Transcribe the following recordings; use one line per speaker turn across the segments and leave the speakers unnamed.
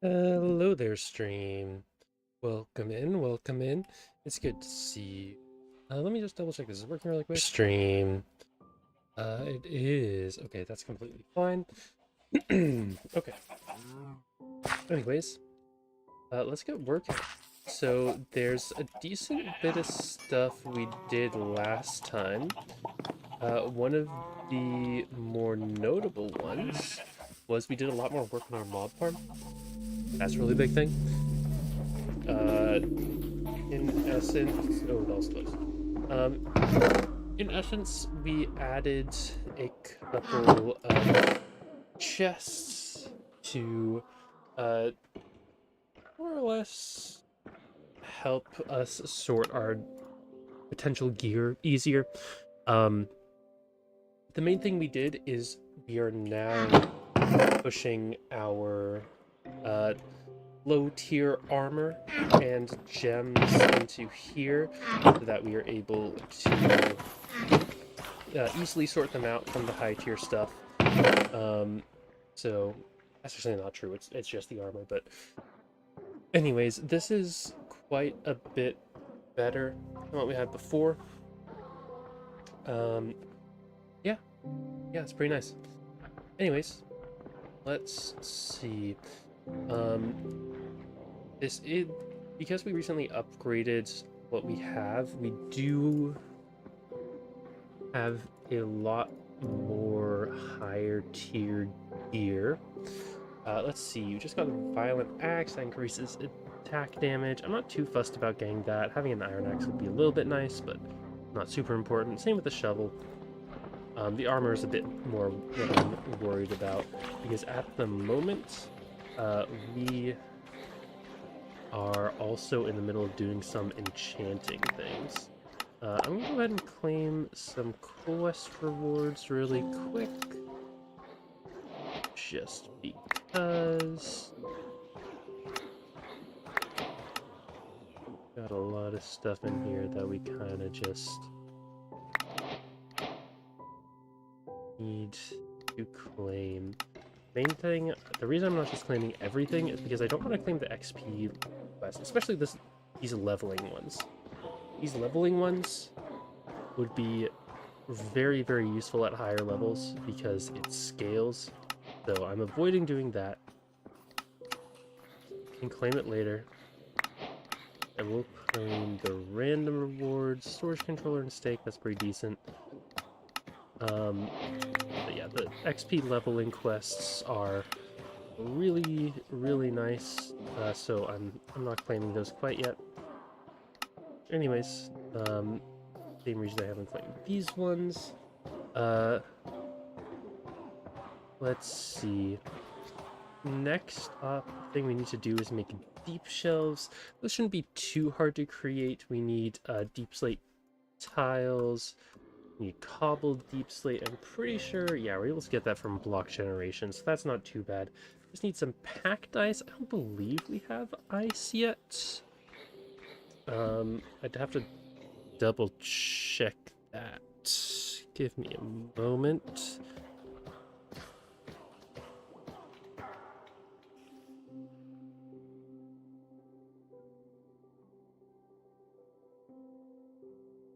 Hello there, stream. Welcome in, welcome in. It's good to see you. Let me just double check this is working really quick. Stream. It is. Okay, that's completely fine. Okay. Anyways, let's get working. So there's a decent bit of stuff we did last time. One of the more notable ones was we did a lot more work on our mob farm. That's a really big thing. In essence, oh, that was close. In essence, we added a couple of chests to uh, more or less help us sort our potential gear easier. Um, the main thing we did is we are now pushing our low tier armor and gems into here so that we are able to easily sort them out from the high tier stuff. So that's actually not true. It's just the armor, but anyways, this is quite a bit better than what we had before. Yeah, it's pretty nice. Anyways, let's see. This is because we recently upgraded what we have. We do have a lot more higher tier gear. Let's see, you just got a violent axe that increases attack damage. I'm not too fussed about getting that. Having an iron axe would be a little bit nice, but not super important. Same with the shovel. The armor is a bit more what I'm worried about, because at the moment, we are also in the middle of doing some enchanting things. I'm gonna go ahead and claim some quest rewards really quick. Just because. Got a lot of stuff in here that we kind of just need to claim. Main thing, the reason I'm not just claiming everything is because I don't want to claim the XP quests, especially these leveling ones. These leveling ones would be very, very useful at higher levels because it scales. So I'm avoiding doing that. Can claim it later. And we'll claim the random rewards, storage controller and stake, that's pretty decent. But yeah, the XP leveling quests are really, really nice. So I'm not claiming those quite yet. Anyways, same reason I haven't claimed these ones. Let's see. Next up, thing we need to do is make deep shelves. Those shouldn't be too hard to create. We need deep slate tiles. We need cobbled deep slate. I'm pretty sure, yeah, we're able to get that from block generation, so that's not too bad. Just need some packed ice. I don't believe we have ice yet. I'd have to double check that. Give me a moment.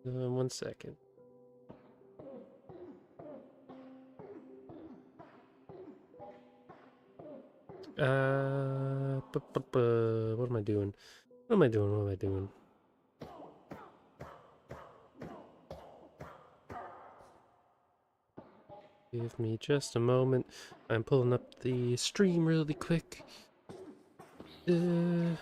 One second. What am I doing? What am I doing? What am I doing? Give me just a moment. I'm pulling up the stream really quick. There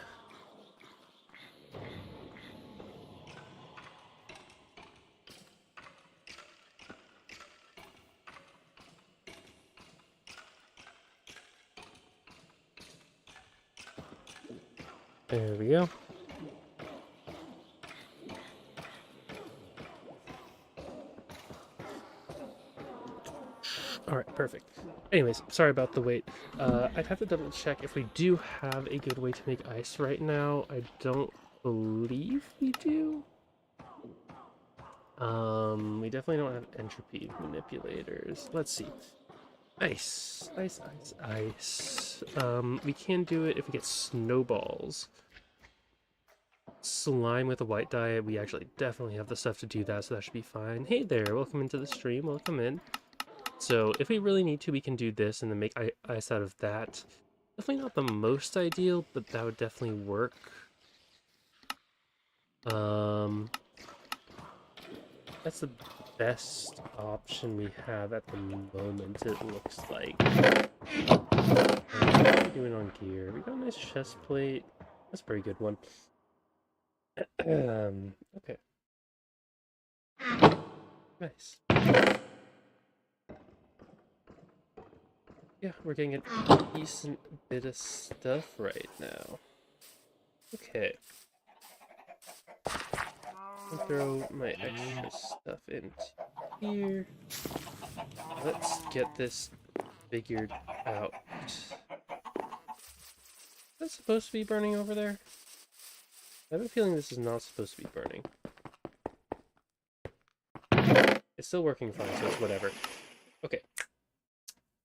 we go. Alright, perfect. Anyways, sorry about the wait. I'd have to double check if we do have a good way to make ice right now. I don't believe we do. We definitely don't have entropy manipulators. Let's see. Ice, ice, ice, ice. We can do it if we get snowballs. Slime with a white dye, we actually definitely have the stuff to do that, so that should be fine. Hey there, welcome into the stream, welcome in. So if we really need to, we can do this and then make ice out of that. Definitely not the most ideal, but that would definitely work. That's the best option we have at the moment, it looks like. What are we doing on gear? We got a nice chest plate. That's a pretty good one. Okay. Nice. Yeah, we're getting a decent bit of stuff right now. Okay. I'll throw my extra stuff into here. Let's get this figured out. Is that supposed to be burning over there? I have a feeling this is not supposed to be burning. It's still working fine, so it's whatever. Okay.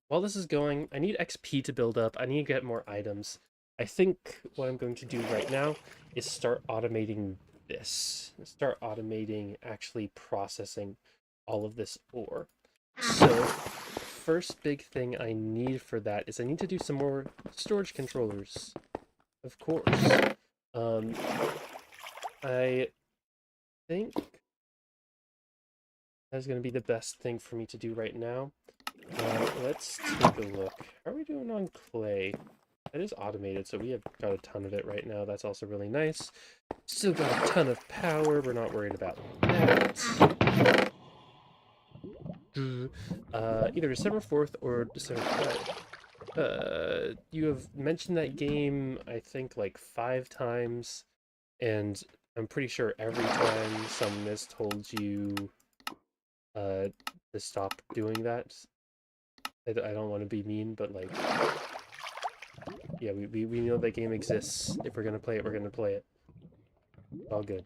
While this is going, I need XP to build up. I need to get more items. I think what I'm going to do right now is start automating this. Start automating actually processing all of this ore. So, first big thing I need for that is I need to do some more storage controllers. Of course. I think that's going to be the best thing for me to do right now. Let's take a look. How are we doing on clay? That is automated, so we have got a ton of it right now. That's also really nice. Still got a ton of power. We're not worried about that. Either December 4th or December 5th. You have mentioned that game, I think, like 5 times, and I'm pretty sure every time someone has told you to stop doing that. I don't want to be mean, but like, yeah, we know that game exists. If we're gonna play it, we're gonna play it. All good.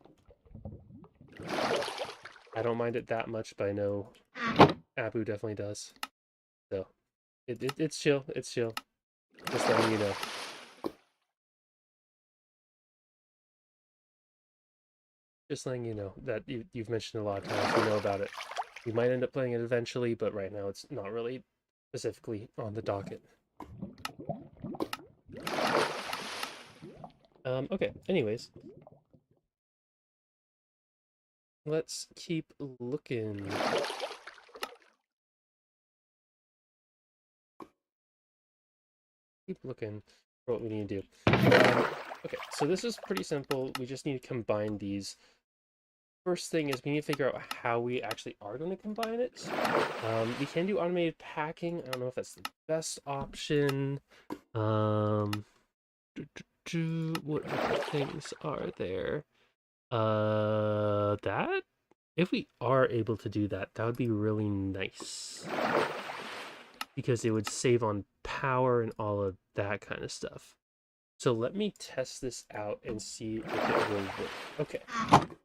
I don't mind it that much, but I know Abu definitely does. So, it's chill. It's chill. Just letting you know. Just letting you know that you've mentioned a lot of times. You know about it. We might end up playing it eventually, but right now it's not really specifically on the docket. Okay, anyways. Let's keep looking. Keep looking for what we need to do. Okay, so this is pretty simple. We just need to combine these. First thing is we need to figure out how we actually are going to combine it. We can do automated packing. I don't know if that's the best option. What other things are there? That? If we are able to do that, that would be really nice. Because it would save on power and all of that kind of stuff. So let me test this out and see if it will work. Okay.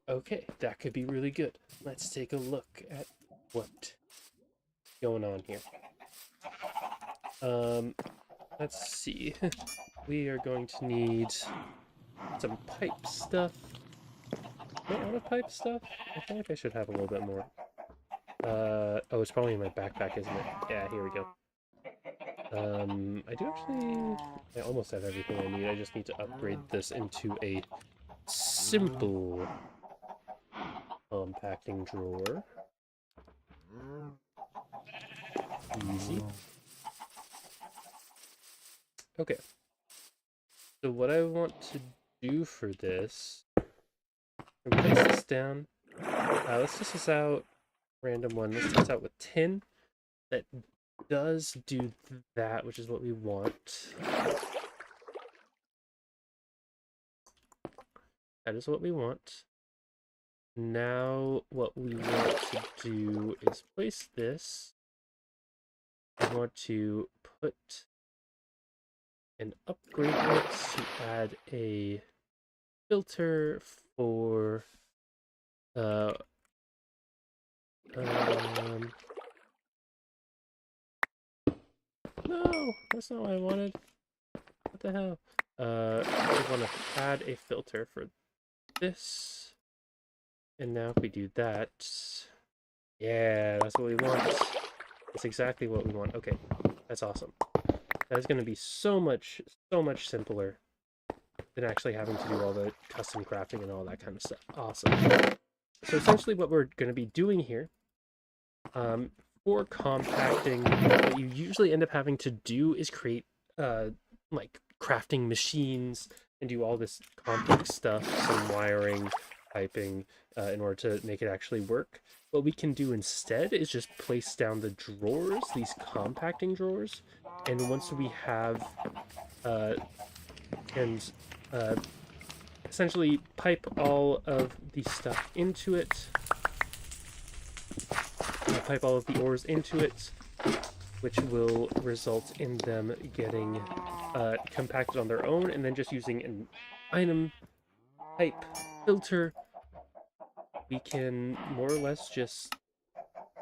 Okay, that could be really good. Let's take a look at what's going on here. Let's see. We are going to need some pipe stuff. Am I out of pipe stuff? I feel like I should have a little bit more. Oh, it's probably in my backpack, isn't it? Yeah, here we go. I do actually... I almost have everything I need. I just need to upgrade this into a simple compacting drawer. Easy. Okay. So what I want to do for this... place this down. Let's test this out. Random one. Let's test out with tin. That does do that, which is what we want. That is what we want. Now, what we want to do is place this. I want to put and upgrade it to add a filter for No, that's not what I wanted. What the hell? I want to add a filter for this. And now if we do that, yeah, that's what we want. That's exactly what we want. Okay, that's awesome. That is going to be so much simpler than actually having to do all the custom crafting and all that kind of stuff. Awesome. So essentially what we're going to be doing here, for compacting, what you usually end up having to do is create like crafting machines and do all this complex stuff, some wiring, piping, in order to make it actually work. What we can do instead is just place down the drawers, these compacting drawers, and once we have essentially pipe all of the stuff into it, pipe all of the ores into it, which will result in them getting compacted on their own, and then just using an item pipe filter, we can more or less just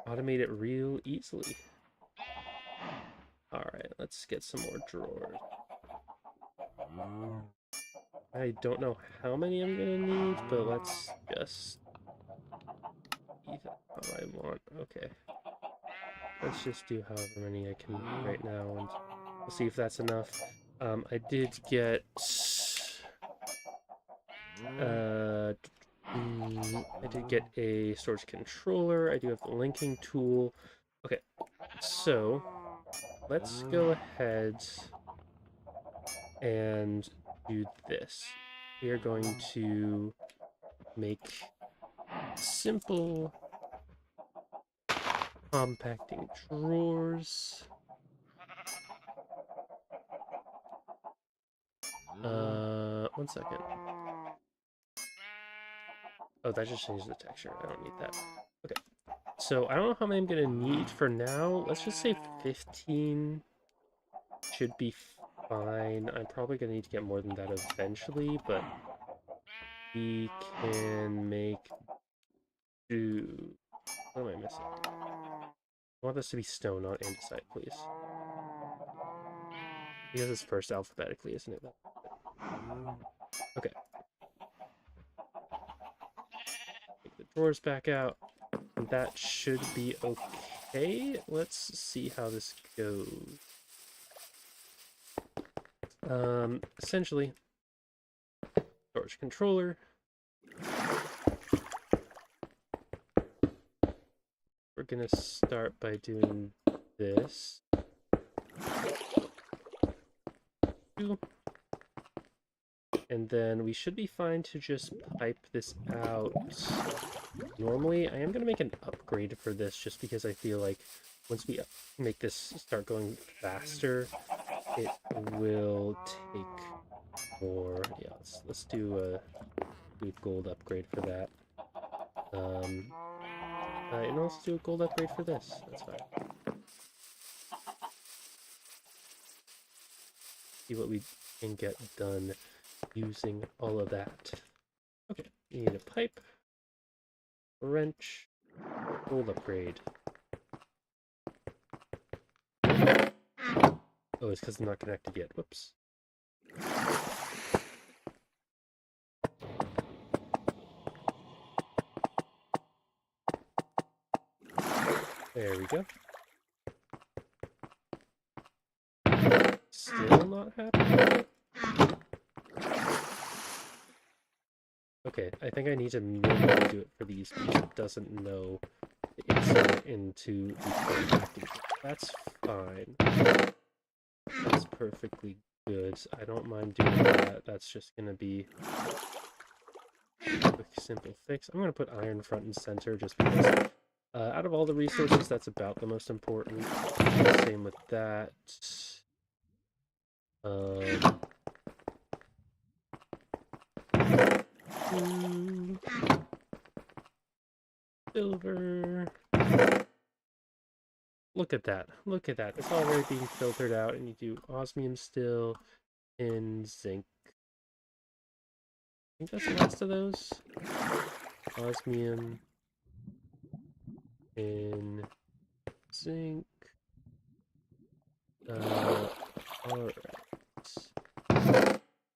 automate it real easily. Alright, let's get some more drawers. I don't know how many I'm gonna need, but let's just see how I want. Okay. Let's just do however many I can right now, and we'll see if that's enough. I did get a storage controller. I do have the linking tool. Okay, so let's go ahead and do this. We are going to make simple compacting drawers. One second. Oh, that just changed the texture. I don't need that. Okay. So I don't know how many I'm gonna need for now. Let's just say 15 should be fine. I'm probably gonna need to get more than that eventually, but we can make do. What am I missing? I want this to be stone, not andesite, please. Because it's first alphabetically, isn't it? Okay. Take the drawers back out. And that should be okay. Let's see how this goes. Essentially, storage controller. We're gonna start by doing this. And then we should be fine to just pipe this out. Normally, I am going to make an upgrade for this just because I feel like once we make this start going faster, it will take more. Yeah, let's do a gold upgrade for that. And also do a gold upgrade for this. That's fine. See what we can get done using all of that. Okay, you need a pipe, a wrench, gold upgrade. Oh, it's because it's not connected yet. Whoops. There we go. Still not happening? Okay, I think I need to manually do it for these because it doesn't know to insert into the compacting. That's fine. That's perfectly good. I don't mind doing that. That's just gonna be a quick, simple fix. I'm gonna put iron front and center just because out of all the resources, that's about the most important. Same with that. Silver. Look at that. Look at that. It's already being filtered out, and you do osmium still in zinc. I think that's the last of those. Osmium in zinc. Alright.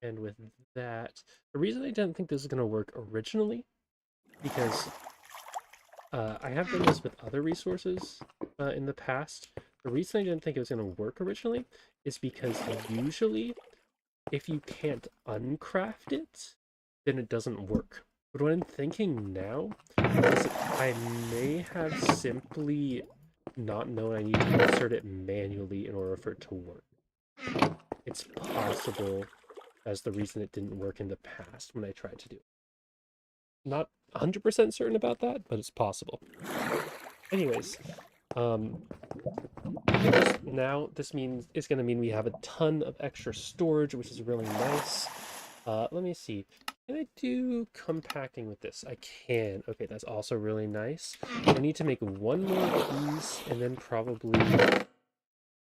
And with that, the reason I didn't think this was going to work originally, because I have done this with other resources in the past. The reason I didn't think it was going to work originally is because usually, if you can't uncraft it, then it doesn't work. But what I'm thinking now is I may have simply not known I need to insert it manually in order for it to work. It's possible as the reason it didn't work in the past when I tried to do it. Not 100% certain about that, but it's possible. Anyways, now this means it's going to mean we have a ton of extra storage, which is really nice. Let me see. Can I do compacting with this? I can. Okay, that's also really nice. I need to make one more of these, and then probably,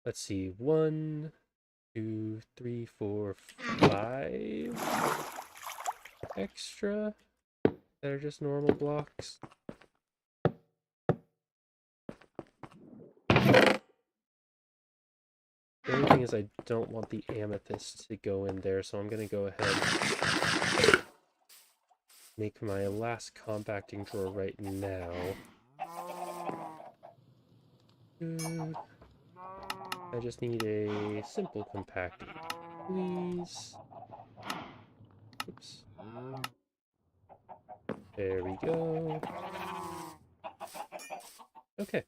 let's see, 1, 2, 3, 4, 5 extra that are just normal blocks. The only thing is I don't want the amethyst to go in there, so I'm going to go ahead and make my last compacting drawer right now. I just need a simple compacting, please. Oops. There we go. Okay.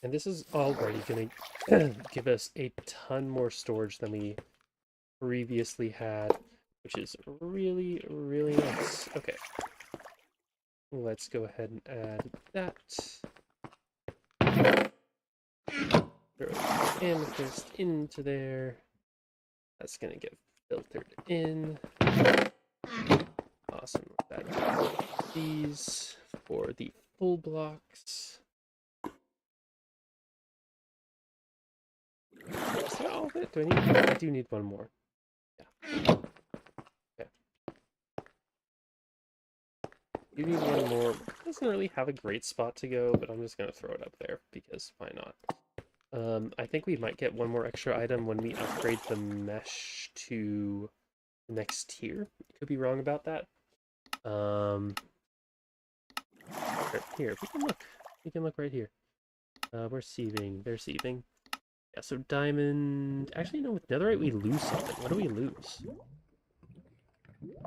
And this is already going to give us a ton more storage than we previously had, which is really, really nice. Okay. Let's go ahead and add that. Throw the amethyst into there. That's going to get filtered in. Awesome. That these for the full blocks. Is that all of it? I do need one more. Yeah. Okay. You need one more. It doesn't really have a great spot to go, but I'm just gonna throw it up there because why not? I think we might get one more extra item when we upgrade the mesh to the next tier. Could be wrong about that. Here, we can look. We can look right here. We're sieving. They're sieving. Yeah, so diamond... Actually, no, with netherite we lose something. What do we lose?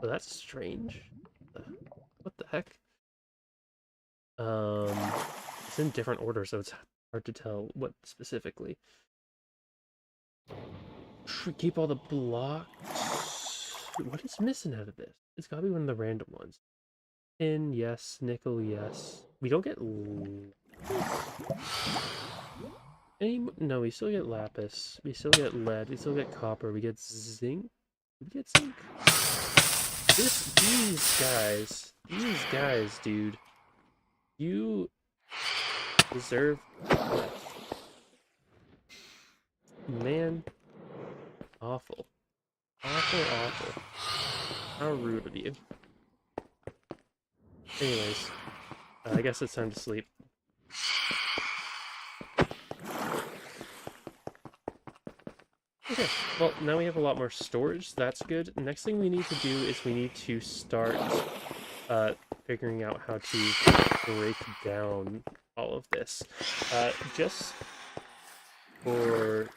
Oh, that's strange. What the heck? It's in different order, so it's hard to tell what specifically. Keep all the blocks. What is missing out of this? It's gotta be one of the random ones. Tin, yes. Nickel, yes. We don't get... No, we still get lapis. We still get lead. We still get copper. We get zinc. We get zinc. These guys, dude. You deserve death. Man. Awful. Awful. How rude of you. Anyways, I guess it's time to sleep. Okay, well, now we have a lot more storage. That's good. The next thing we need to do is we need to start figuring out how to break down all of this. Just for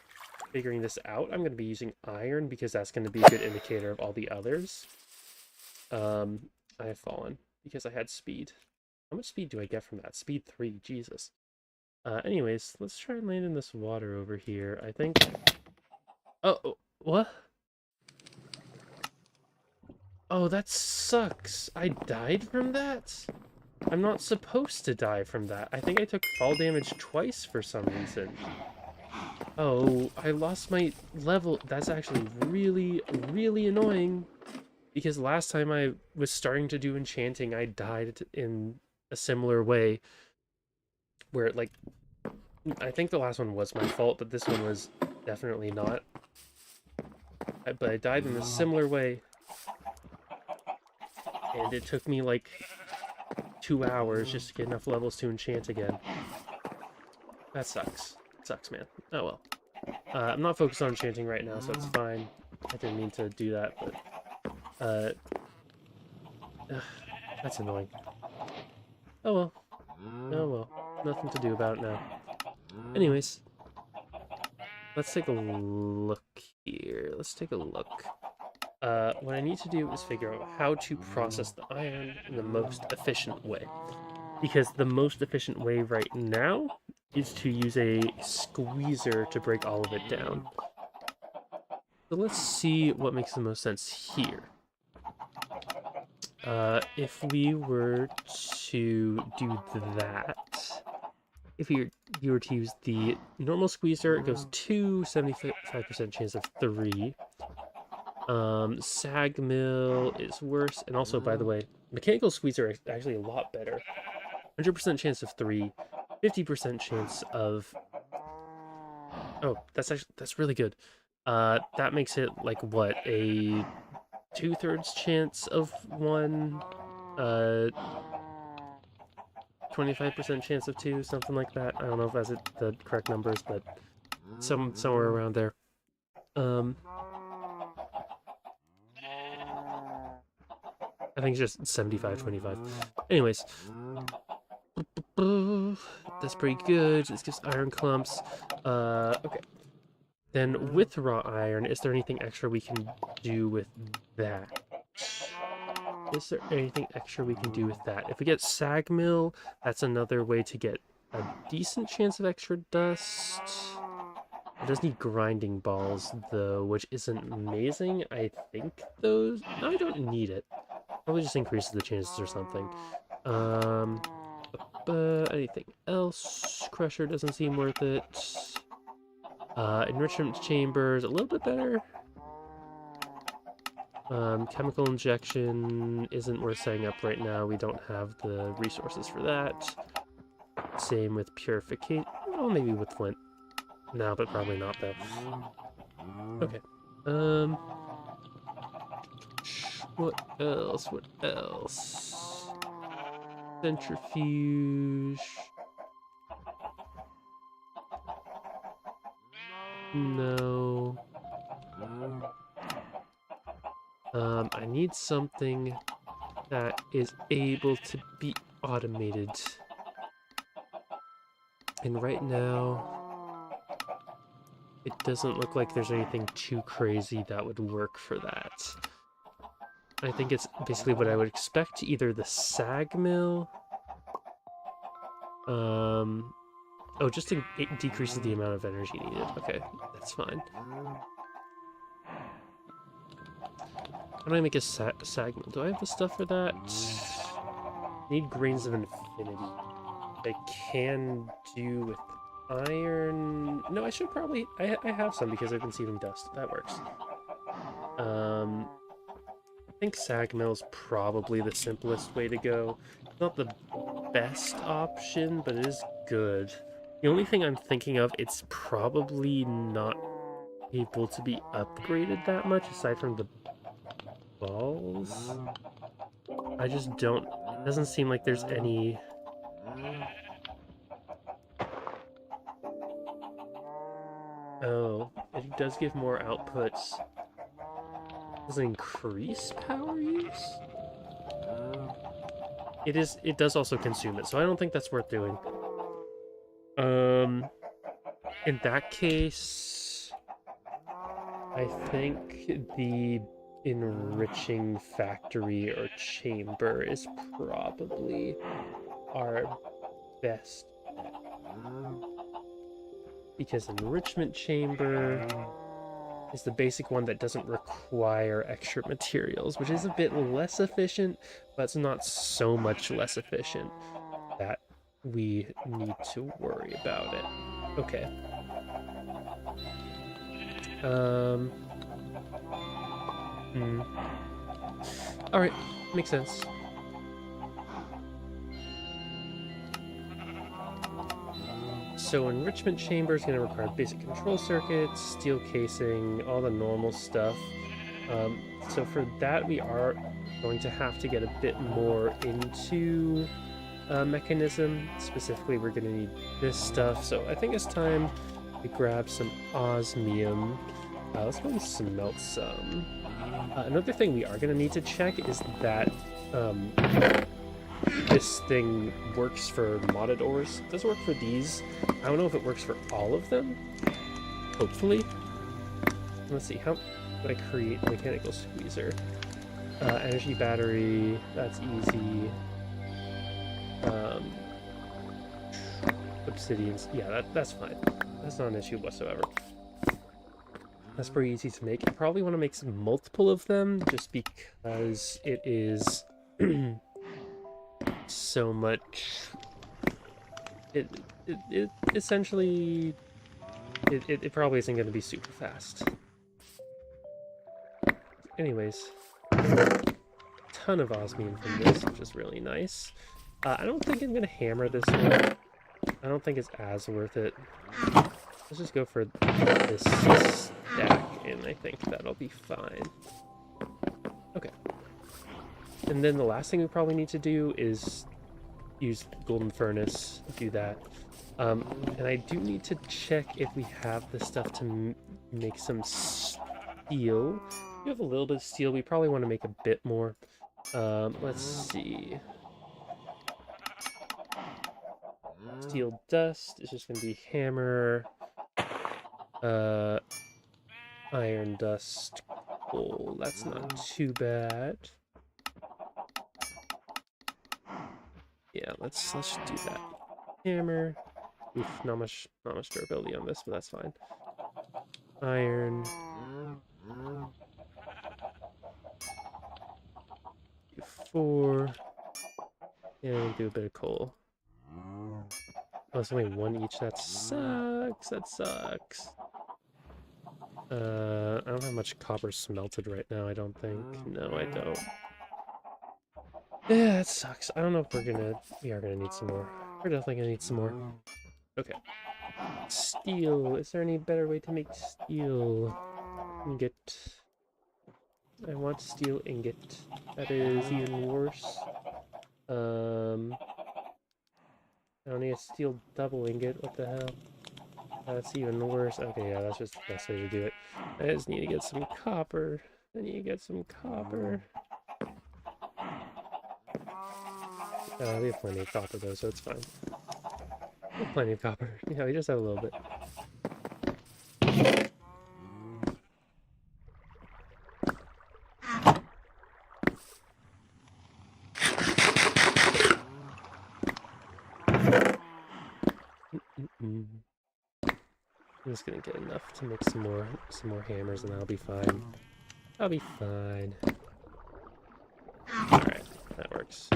figuring this out, I'm going to be using iron because that's going to be a good indicator of all the others. I have fallen because I had speed. How much speed do I get from that? Speed 3, Jesus. Anyways, let's try and land in this water over here. I think... Oh, what? Oh, that sucks. I died from that? I'm not supposed to die from that. I think I took fall damage twice for some reason. Oh, I lost my level. That's actually really, really annoying. Because last time I was starting to do enchanting, I died in a similar way. Where, like, I think the last one was my fault, but this one was definitely not. But I died in a similar way. And it took me, like, 2 hours just to get enough levels to enchant again. That sucks. sucks, man. Oh well. I'm not focused on enchanting right now, so it's fine. I didn't mean to do that, but that's annoying. Oh well. Oh well. Nothing to do about it now. Anyways, let's take a look here. Let's take a look. What I need to do is figure out how to process the iron in the most efficient way. Because the most efficient way right now is to use a squeezer to break all of it down. So let's see what makes the most sense here. If we were to do that, if you were to use the normal squeezer, it goes 2, 75% chance of 3. Sag mill is worse, and also, by the way, mechanical squeezer is actually a lot better. 100% chance of 3, 50% chance of... Oh, that's really good. That makes it, like, what, a 2/3 chance of 1, 25% chance of 2, something like that. I don't know if that's the correct numbers, but somewhere around there. I think it's just 75-25. Anyways. That's pretty good. This gives iron clumps. Okay. Then with raw iron, is there anything extra we can do with that? Is there anything extra we can do with that? If we get sag mill, that's another way to get a decent chance of extra dust. It does need grinding balls, though, which isn't amazing. I think those... No, I don't need it. Probably just increases the chances or something. Anything else? Crusher doesn't seem worth it. Enrichment chambers, a little bit better. Chemical injection isn't worth setting up right now. We don't have the resources for that. Same with purification. Well, maybe with flint. No, but probably not, though. Okay. What else? What else? Centrifuge. No. I need something that is able to be automated. And right now, it doesn't look like there's anything too crazy that would work for that. I think it's basically what I would expect, either the sag mill. Oh, just it decreases the amount of energy needed. Okay, that's fine. How do I make a sag mill? Do I have the stuff for that? Need grains of infinity. I can do with iron. No, I should probably... I have some because I've been seeding dust. That works. I think sag mill is probably the simplest way to go. It's not the best option, but it is good. The only thing I'm thinking of, it's probably not able to be upgraded that much, aside from the balls. I just don't... It doesn't seem like there's any... Oh, it does give more outputs. Does it increase power use? It does also consume it, so I don't think that's worth doing. In that case, I think the enriching factory or chamber is probably our best bet. Because enrichment chamber is the basic one that doesn't require extra materials, which is a bit less efficient, but it's not so much less efficient that we need to worry about it. Okay. Alright, makes sense. So enrichment chamber is going to require basic control circuits, steel casing, all the normal stuff. So for that, we are going to have to get a bit more into mechanism. Specifically, we're going to need this stuff. So I think it's time We grab some osmium. Let's go and smelt some. Another thing we are going to need to check is that this thing works for modded ores. It does work for these. I don't know if it works for all of them. Hopefully. Let's see, how would I create a mechanical squeezer? Energy battery, that's easy. Obsidians, yeah, that's fine. That's not an issue whatsoever. That's pretty easy to make. You probably want to make multiple of them, just because it is so much. It essentially it probably isn't going to be super fast. Anyways, ton of osmium from this, which is really nice. I don't think I'm going to hammer this one. I don't think it's as worth it. Let's just go for this stack, and I think that'll be fine. Okay. And then the last thing we probably need to do is use golden furnace, do that. And I do need to check if we have the stuff to make some steel. We have a little bit of steel. We probably want to make a bit more. Let's see. Steel dust is just going to be hammer. Iron dust, coal. That's not too bad. Yeah, let's do that. Hammer. Oof, not much durability on this, but that's fine. Iron. Do 4. And we'll do a bit of coal. Oh, it's only 1 each. That sucks. That sucks. I don't have much copper smelted right now, I don't think. No, I don't. Yeah, that sucks. I don't know if we are gonna need some more. We're definitely gonna need some more. Okay. Steel. Is there any better way to make steel? Ingot. I want steel ingot. That is even worse. I don't need a steel double ingot. What the hell? That's even worse. Okay, yeah, that's just the best way to do it. I just need to get some copper. I need to get some copper. We have plenty of copper though, so it's fine. We have plenty of copper. Yeah, we just have a little bit. I'm just gonna get enough to make some more hammers, and I'll be fine. I'll be fine. Alright, that works.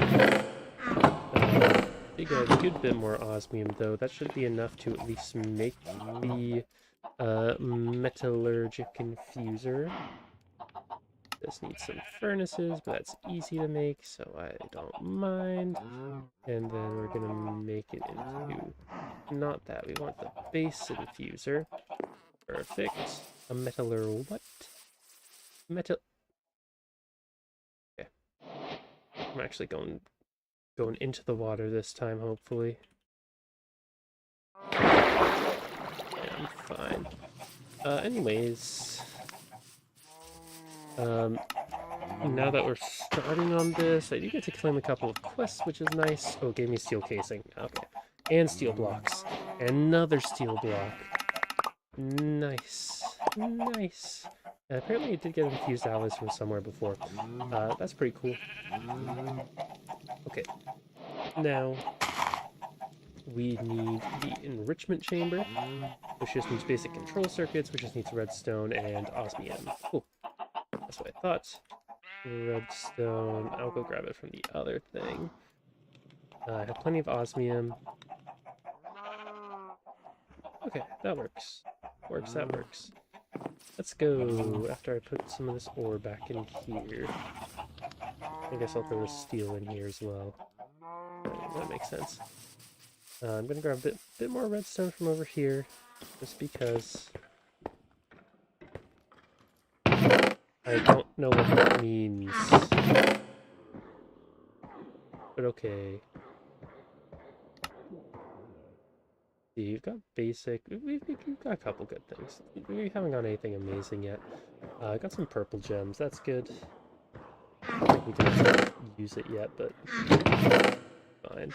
We got a good bit more osmium, though. That should be enough to at least make the metallurgic infuser. This needs some furnaces, but that's easy to make, so I don't mind. And then we're gonna make it into... Not that, we want the base infuser. Perfect. A metallur what? Metal... Okay. I'm actually going into the water this time, hopefully. Yeah, I'm fine. Anyways... now that we're starting on this, I do get to claim a couple of quests, which is nice. Oh, it gave me steel casing. Okay. And steel blocks. Another steel block. Nice. Nice. And apparently it did get infused alloys from somewhere before. That's pretty cool. Okay. Now, we need the enrichment chamber, which just needs basic control circuits, which just needs redstone and osmium. Cool. That's what I thought. Redstone. I'll go grab it from the other thing. I have plenty of osmium. Okay, that works. That works. Let's go after I put some of this ore back in here. I guess I'll throw the steel in here as well. That makes sense. I'm gonna grab a bit more redstone from over here, just because I don't know what that means. But okay. You've got basic. We've got a couple good things. We haven't got anything amazing yet. I got some purple gems. That's good. I don't think we can actually use it yet, but fine.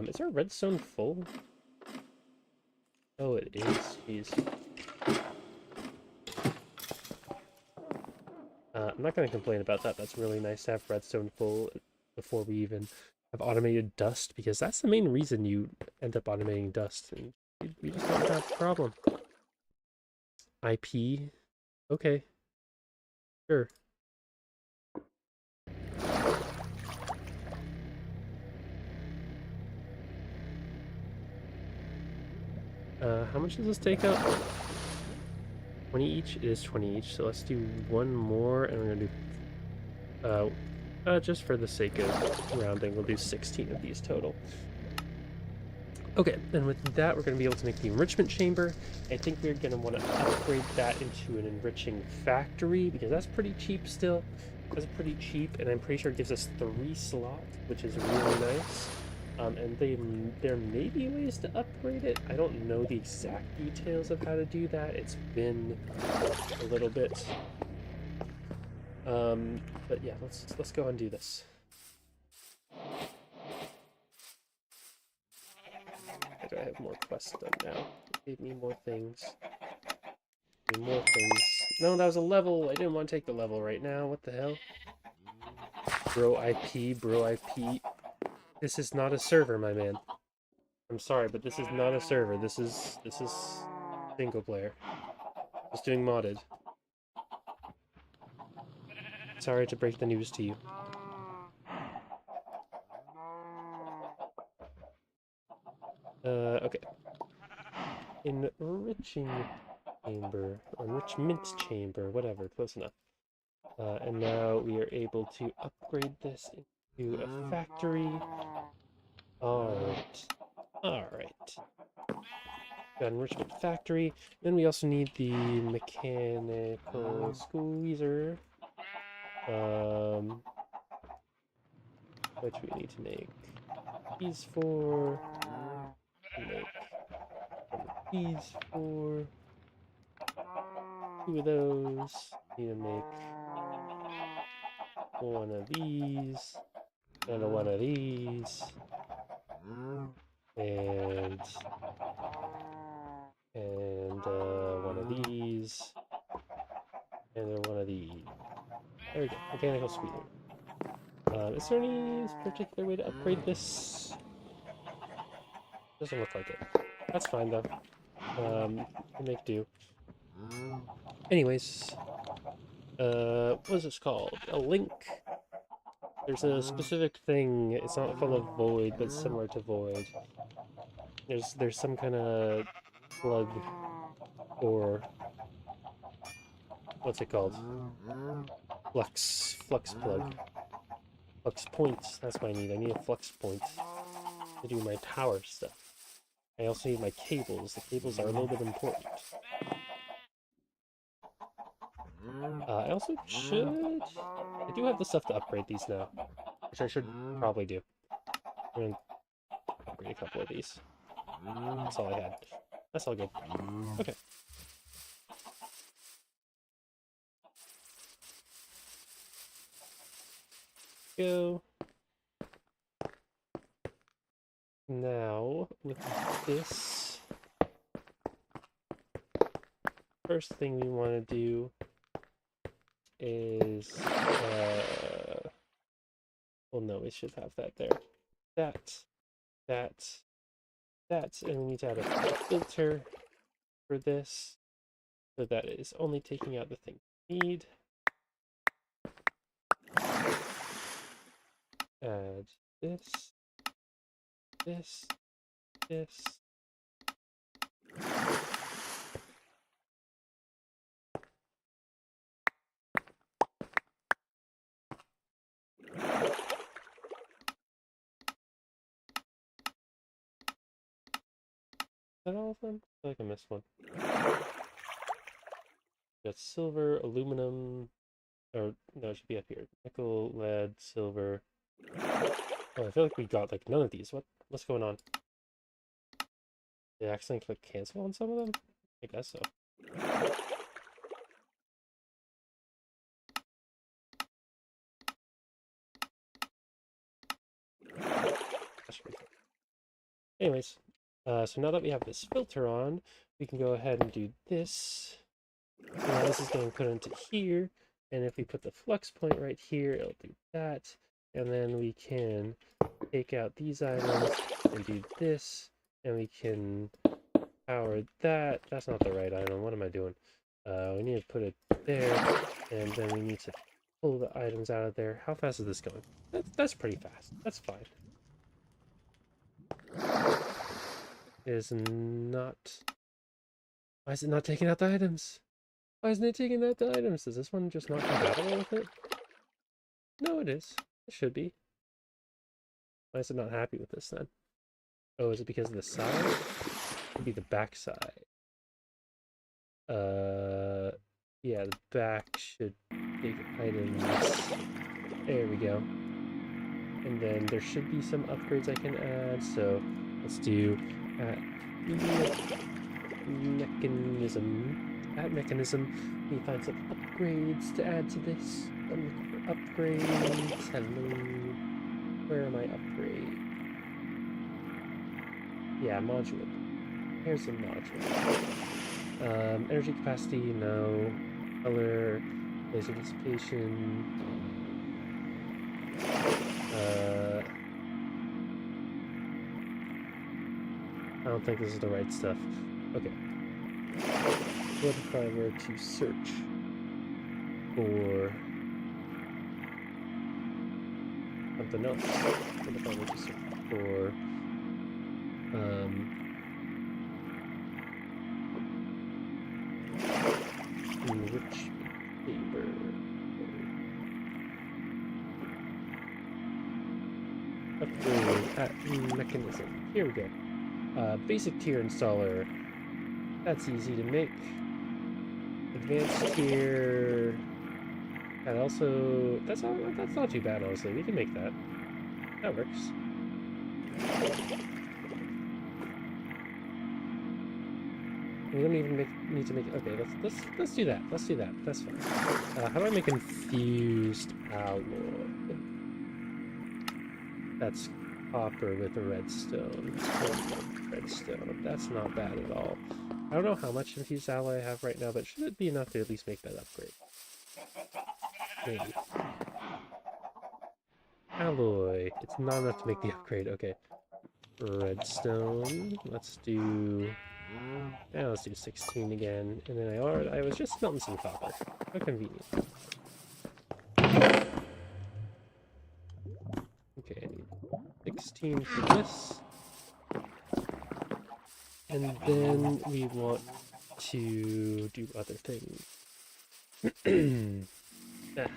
Is our redstone full? Oh, it is. Jeez. I'm not going to complain about that. That's really nice to have redstone full before we even have automated dust, because that's the main reason you end up automating dust, and we just don't have a problem. IP? Okay. Sure. How much does this take up? 20 each? It is 20 each, so let's do one more, and we're gonna do, just for the sake of rounding, we'll do 16 of these total. Okay, and with that, we're going to be able to make the enrichment chamber. I think we're going to want to upgrade that into an enriching factory, because that's pretty cheap still. That's pretty cheap, and I'm pretty sure it gives us 3 slots, which is really nice. And there may be ways to upgrade it. I don't know the exact details of how to do that. It's been a little bit. But yeah, let's go and do this. Do I have more quests done now? It gave me more things. More things. No, that was a level. I didn't want to take the level right now. What the hell? Bro IP, bro IP. This is not a server, my man. I'm sorry, but this is not a server. This is single player. Just doing modded. Sorry to break the news to you. Okay. Enriching chamber, enrichment chamber, whatever, close enough. And now we are able to upgrade this into a factory. Alright. Alright. Got enrichment factory. Then we also need the mechanical squeezer. Which we need to make these for. Make these for. 2 of those. Need to make 1 of these. And 1 of these. And 1 of these. And then 1 of these. There we go. Mechanical squeezer. Is there any particular way to upgrade this? Doesn't look like it. That's fine though. Can make do. Anyways, what is this called? A link. There's a specific thing. It's not full of void, but similar to void. There's some kind of plug, or what's it called? Flux plug. Flux points. That's what I need. I need a flux point to do my power stuff. I also need my cables. The cables are a little bit important. I also should. I do have the stuff to upgrade these now, which I should probably do. I'm gonna upgrade a couple of these. That's all I had. That's all good. Okay. Go. Now, with this, first thing we want to do is, well, no, we should have that there. That, and we need to add a filter for this, so that it is only taking out the thing we need. Add this. Is that all of them? I feel like I missed one. Got silver, aluminum, or no, it should be up here. Nickel, lead, silver. Oh, I feel like we got like none of these. What's going on? Did I accidentally click cancel on some of them? I guess so. That should be fun. Anyways, so now that we have this filter on, we can go ahead and do this. Now this is getting put into here, and if we put the flux point right here, it'll do that. And then we can take out these items and do this, and we can power that. That's not the right item. What am I doing? We need to put it there, and then we need to pull the items out of there. How fast is this going? That's pretty fast. That's fine. It is not... Why is it not taking out the items? Why isn't it taking out the items? Is this one just not compatible with it? No, it is. It should be. Why is it not happy with this then? Oh, is it because of the side? It could be the back side. Yeah, the back should take items. There we go. And then there should be some upgrades I can add, so let's do mechanism. At mechanism, we find some upgrades to add to this. I'm looking for upgrades. Hello. Where are my upgrades? Yeah, module. Here's a module. Energy capacity, no. Color, laser dissipation. I don't think this is the right stuff. Okay. What if I were to search for something else? What if I were to search for enrichment paper? Upgrade at mechanism. Here we go. Basic tier installer. That's easy to make. Advanced tier. And also, that's not too bad, honestly. We can make that. That works. We don't even need to make. Okay, let's do that. Let's do that. That's fine. How do I make infused alloy? That's copper with a redstone. Redstone. That's not bad at all. I don't know how much infused alloy I have right now, but should it be enough to at least make that upgrade? Maybe. Alloy. It's not enough to make the upgrade. Okay. Redstone. Let's do... Yeah, let's do 16 again. And then I was just smelting some copper. How convenient. Okay, I need 16 for this. And then we want to do other things. Ah.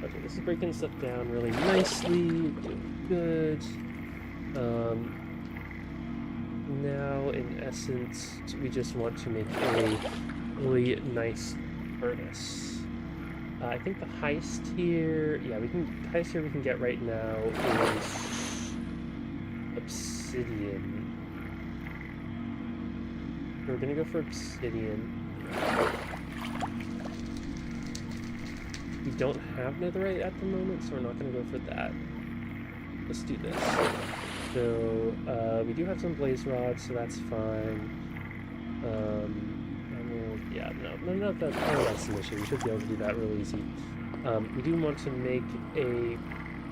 Okay, this is breaking stuff down really nicely, doing good. Now, in essence, we just want to make a really nice furnace. I think the highest tier, yeah, the highest tier we can get right now is obsidian. We're gonna go for obsidian. We don't have netherite at the moment, so we're not gonna go for that. Let's do this. So, we do have some blaze rods, so that's fine. Yeah, none of that's an issue. We should be able to do that really easy. We do want to make a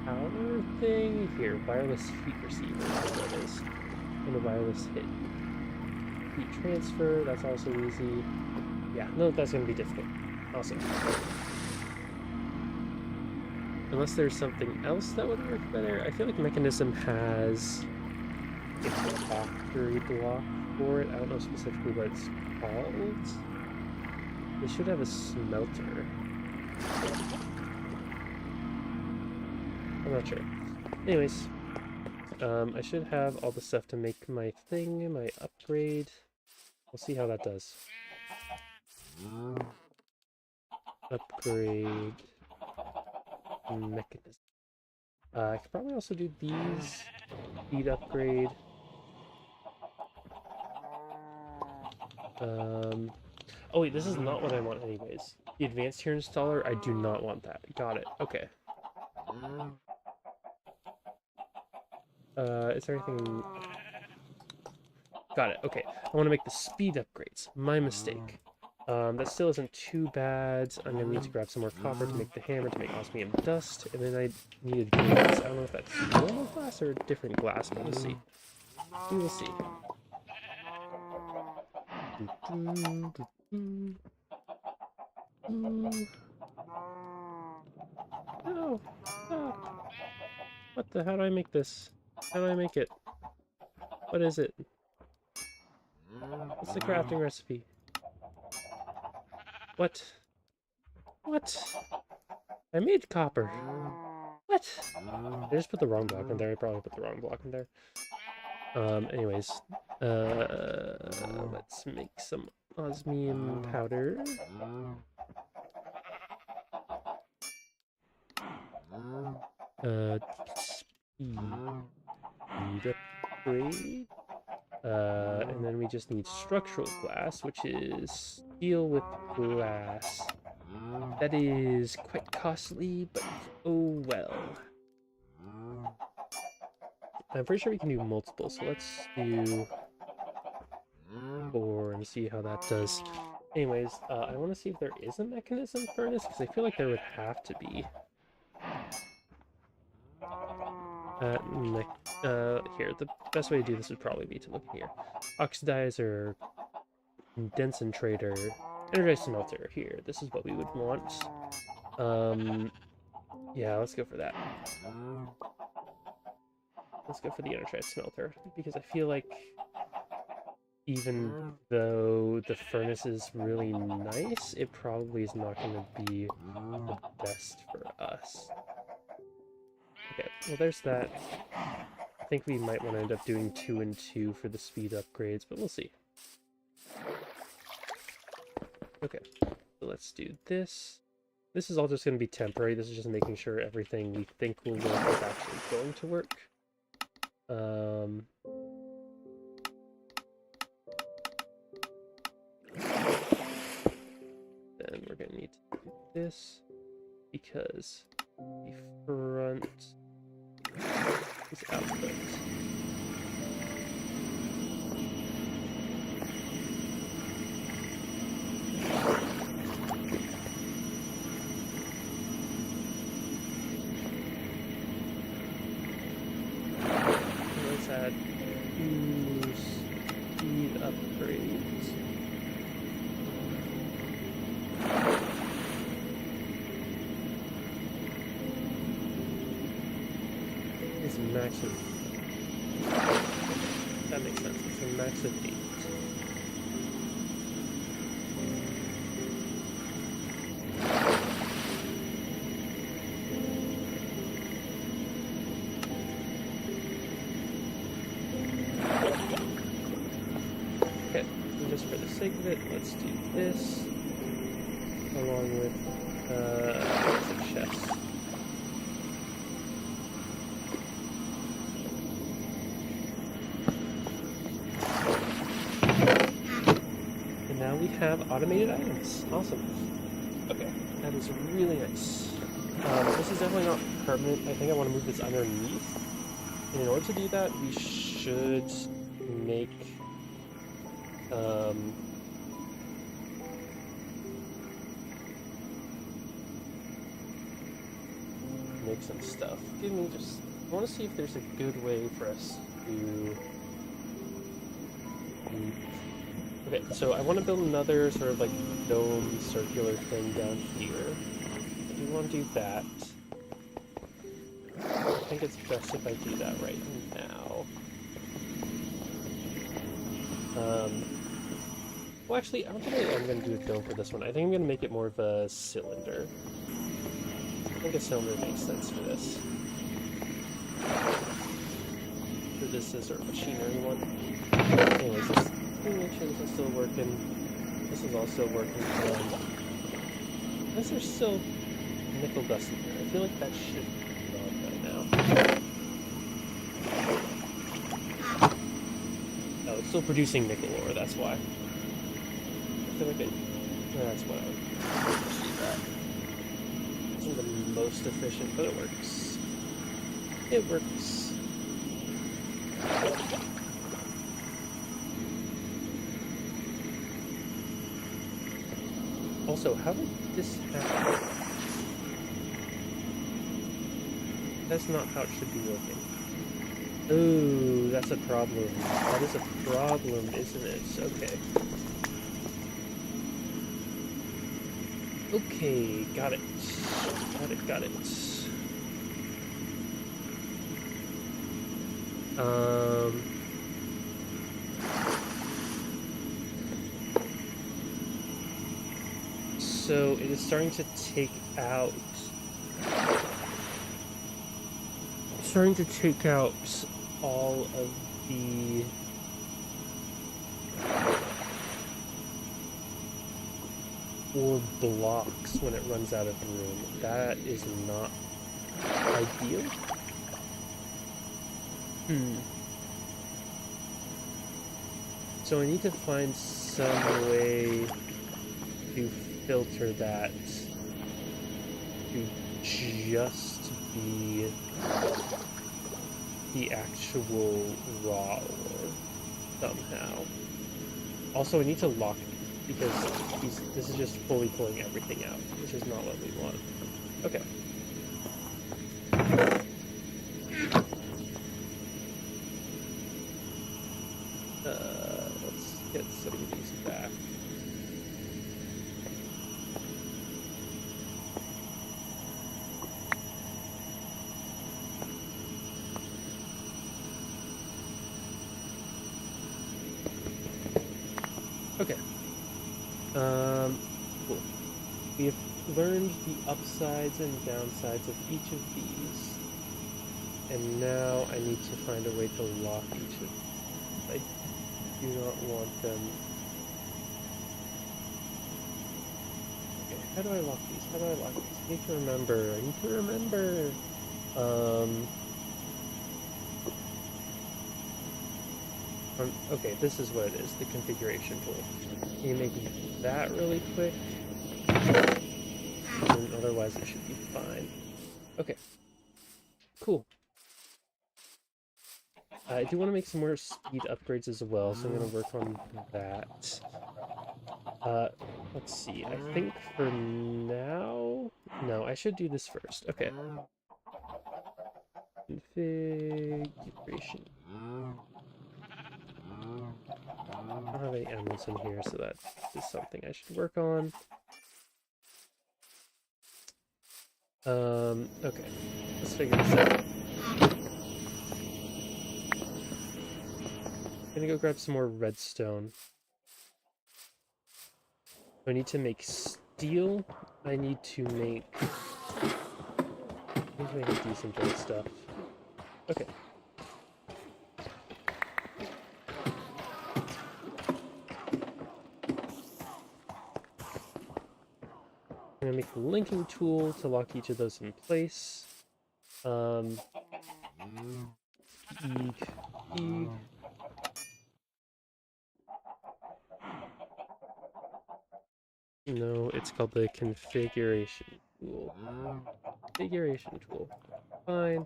power thing here. Wireless heat receiver, that's what it is. And a wireless heat transfer, that's also easy. Yeah, no, that's going to be difficult. Awesome. Unless there's something else that would work better. I feel like Mechanism has a factory block for it. I don't know specifically what it's called. They should have a smelter. I'm not sure. Anyways, I should have all the stuff to make my thing, my upgrade. We'll see how that does. Upgrade. mechanism. I could probably also do these. Speed upgrade. Oh wait, this is not what I want anyways. The advanced tier installer, I do not want that. Got it. Okay. Is there anything... Got it. Okay. I want to make the speed upgrades. My mistake. That still isn't too bad. I'm gonna need to grab some more copper to make the hammer to make osmium dust, and then I needed glass. I don't know if that's normal glass or a different glass, but we'll see. We will see. No! Ah. What the? How do I make this? How do I make it? What is it? What's the crafting recipe? What? What? I made copper. What? I just put the wrong block in there. I probably put the wrong block in there. Anyways. Let's make some osmium powder. Speed upgrade. And then we just need structural glass, which is steel with glass. That is quite costly, but oh well. I'm pretty sure we can do multiple, so let's do 4 and see how that does. Anyways, I want to see if there is a mechanism furnace, because I feel like there would have to be. Here, the best way to do this would probably be to look here. Oxidizer, concentrator, energized smelter. Here, this is what we would want. Yeah, let's go for that. Let's go for the energized smelter, because I feel like even though the furnace is really nice, it probably is not going to be the best for us. Okay, well there's that. I think we might want to end up doing 2 and 2 for the speed upgrades, but we'll see. Okay, so let's do this. This is all just going to be temporary. This is just making sure everything we think will work is actually going to work. Then we're going to need to do this, because the front is output. Let's add 2 speed upgrades. It's max of... That makes sense. It's a max of 8. Okay, and just for the sake of it, let's do this along with some chests. Now we have automated items. Awesome. Okay, that is really nice. This is definitely not permanent. I think I want to move this underneath. And in order to do that, we should make some stuff. Give me just... I want to see if there's a good way for us to... Okay, so I want to build another sort of like dome circular thing down here. I do want to do that. I think it's best if I do that right now. Well, actually, I don't think I'm going to do a dome for this one. I think I'm going to make it more of a cylinder. I think a cylinder makes sense for this. For this is sort of machinery one. Anyways, this... Make sure this is still working. This is also working. This is still nickel dust in here. I feel like that should be gone by now. Oh, it's still producing nickel ore, that's why. I feel like that's what I would do that. Isn't the most efficient, but it works. It works. Also, how did this happen? That's not how it should be working. Ooh, that's a problem. That is a problem, isn't it? Okay. Okay, got it. Got it. So it is starting to take out all of the ore blocks when it runs out of room. That is not ideal. So I need to find some way to filter that to just be the actual raw ore somehow. Also, I need to lock it because this is just fully pulling everything out, which is not what we want. Okay. Let's get some of these back. Okay. Cool. We have learned the upsides and downsides of each of these. And now I need to find a way to lock each of them. I do not want them. Okay, how do I lock these? I need to remember. Okay, this is what it is, the configuration tool. Can you make that really quick? And otherwise it should be fine. Okay. Cool. I do want to make some more speed upgrades as well, so I'm going to work on that. Let's see, I think for now... No, I should do this first. Okay. Configuration. I don't have any emeralds in here, so that is something I should work on. Okay. Let's figure this out. I'm gonna go grab some more redstone. I need to make steel. I need to make a decent bit of stuff. Okay. I'm gonna make a linking tool to lock each of those in place. Eeg. No, it's called the configuration tool. Configuration tool. Fine.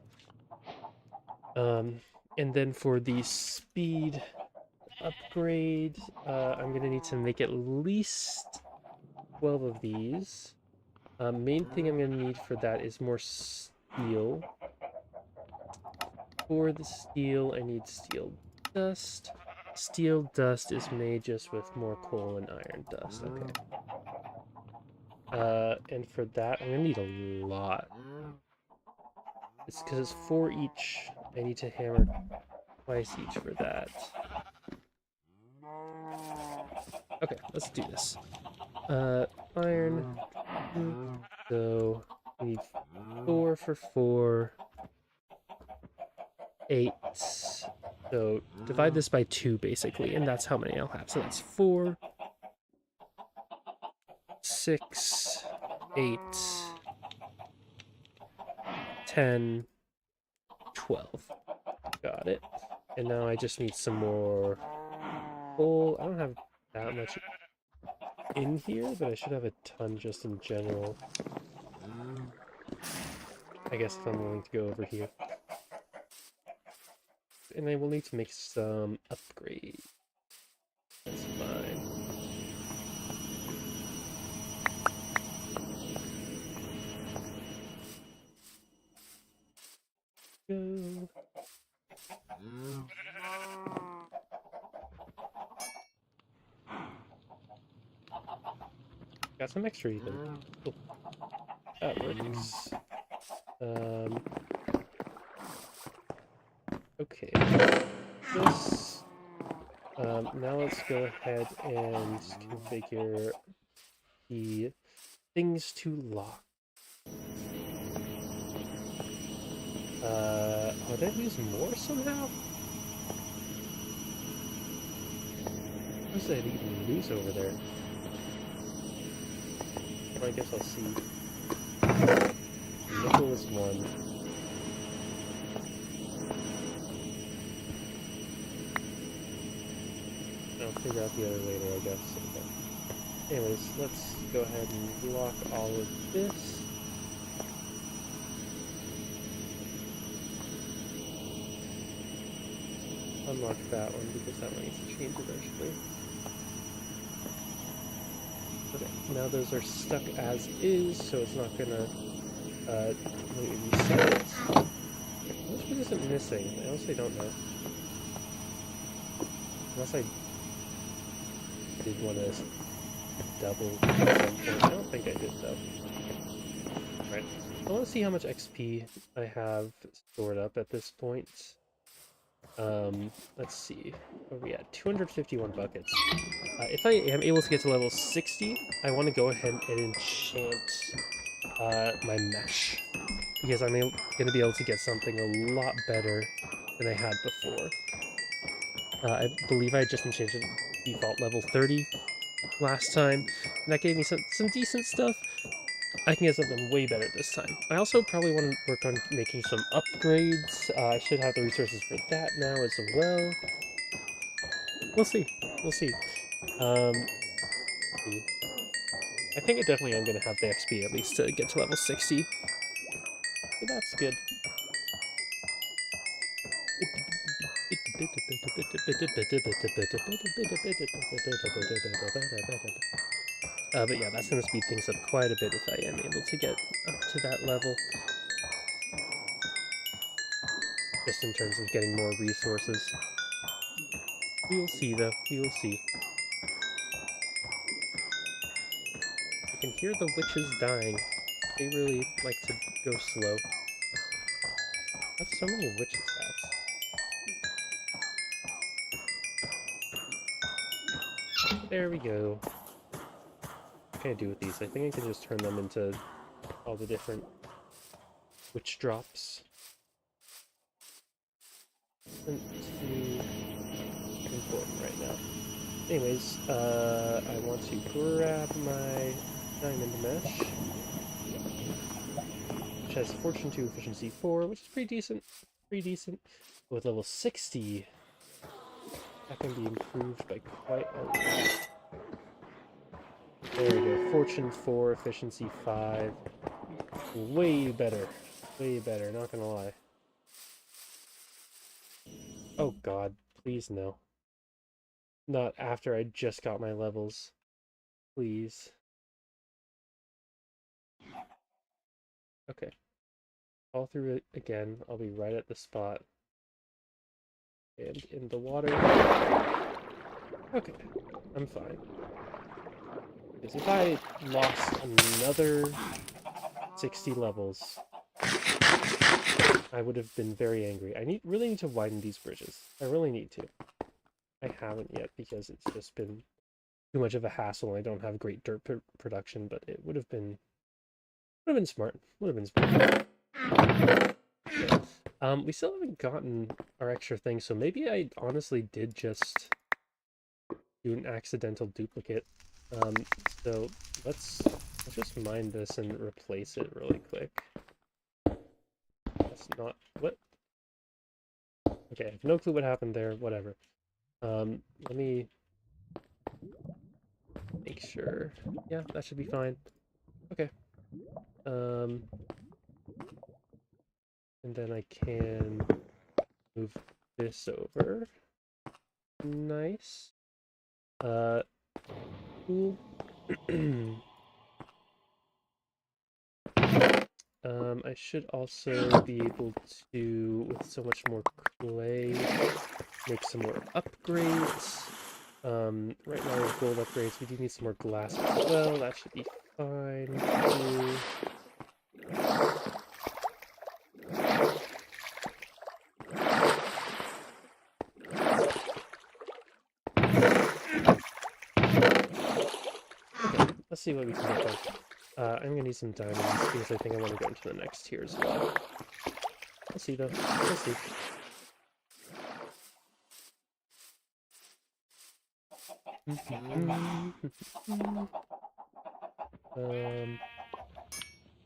And then for the speed upgrade, I'm gonna need to make at least 12 of these. Main thing I'm gonna need for that is more steel. For the steel, I need steel dust. Steel dust is made just with more coal and iron dust. Okay. And for that, I'm gonna need a lot. It's because it's 4 each. I need to hammer twice each for that. Okay, let's do this. Iron. So we need 4 for 4. 8. So divide this by 2 basically, and that's how many I'll have. So that's 4, 6, 8, 10, 12. Got it. And now I just need some more coal. I don't have that much in here, but I should have a ton just in general. I guess if I'm willing to go over here. And I will need to make some upgrades. That's fine. Go. Got some extra even. Cool. That works. Okay. This. Now let's go ahead and configure the things to lock. Would I lose more somehow? What did I even lose over there? Well, I guess I'll see. Nickel is 1. I'll figure out the other later, I guess. Okay. Anyways, let's go ahead and lock all of this. Unlock that one because that one needs to change eventually. Okay, now those are stuck as is, so it's not gonna reset it. Which one isn't missing? I honestly don't know. Unless I did want to double at some point. I don't think I did though. Right. I want to see how much XP I have stored up at this point. Let's see. Where are we at? 251 buckets. If I am able to get to level 60, I want to go ahead and enchant my mesh. Because I'm going to be able to get something a lot better than I had before. I believe I just enchanted default level 30 last time, and that gave me some decent stuff. I can get something way better this time. I also probably want to work on making some upgrades. I should have the resources for that now as well. We'll see. We'll see. I think I definitely am going to have the XP at least to get to level 60. So that's good. But yeah, that's going to speed things up quite a bit if I am able to get up to that level. Just in terms of getting more resources. We will see, though. We will see. I can hear the witches dying. They really like to go slow. That's so many witches hats. There we go. What can I do with these? I think I can just turn them into all the different witch drops. Isn't too important right now. Anyways, I want to grab my diamond mesh, which has Fortune 2, Efficiency 4, which is pretty decent. Pretty decent. With level 60, that can be improved by quite a lot. There we go. Fortune 4, Efficiency 5. Way better. Way better, not gonna lie. Oh god, please no. Not after I just got my levels. Please. Okay. Fall through it again. I'll be right at the spot. And in the water. Okay. I'm fine. Because if I lost another 60 levels, I would have been very angry. I really need to widen these bridges. I really need to. I haven't yet because it's just been too much of a hassle. I don't have great dirt production, but it would have been smart. Would have been smart. Yeah. We still haven't gotten our extra thing, so maybe I honestly did just do an accidental duplicate. So let's just mine this and replace it really quick. just not... What? Okay, I have no clue what happened there. Whatever. Let me make sure. Yeah, that should be fine. Okay. And then I can move this over. Nice. Cool. I should also be able to, with so much more clay, make some more upgrades. Right now we have gold upgrades. We do need some more glass as well. That should be fine too. Okay, let's see what we can get done. I'm gonna need some diamonds because I think I want to go into the next tier as well. We'll see though. We'll see.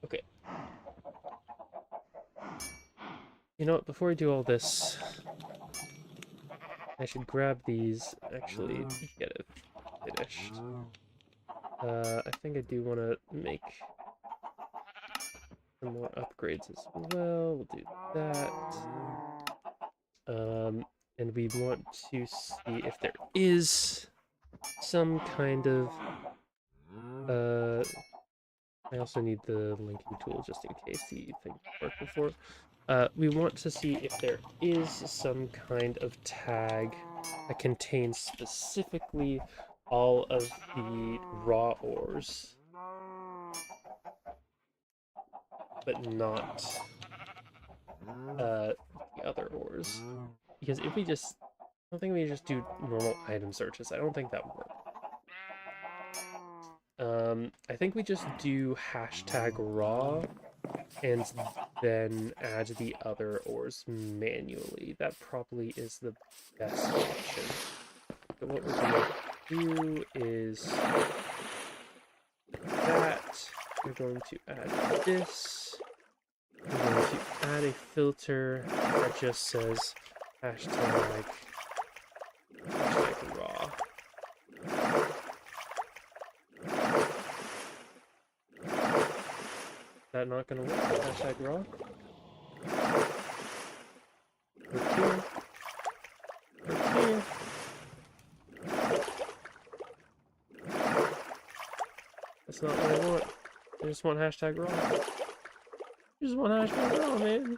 Okay. You know what, before we do all this, I should grab these, actually, get it finished. I think I do want to make some more upgrades as well. We'll do that. And we want to see if there is some kind of... I also need the linking tool just in case the thing worked before. We want to see if there is some kind of tag that contains specifically all of the raw ores, but not the other ores. Because if we just... I don't think we just do normal item searches. I don't think that would work. I think we just do hashtag raw and then add the other ores manually. That probably is the best option. So what we're going to do is that. We're going to add this. We're going to add a filter that just says hashtag raw. Is that not going to work? Hashtag raw? We're here. We're here. That's not what I want. I just want hashtag raw. I just want hashtag raw, man.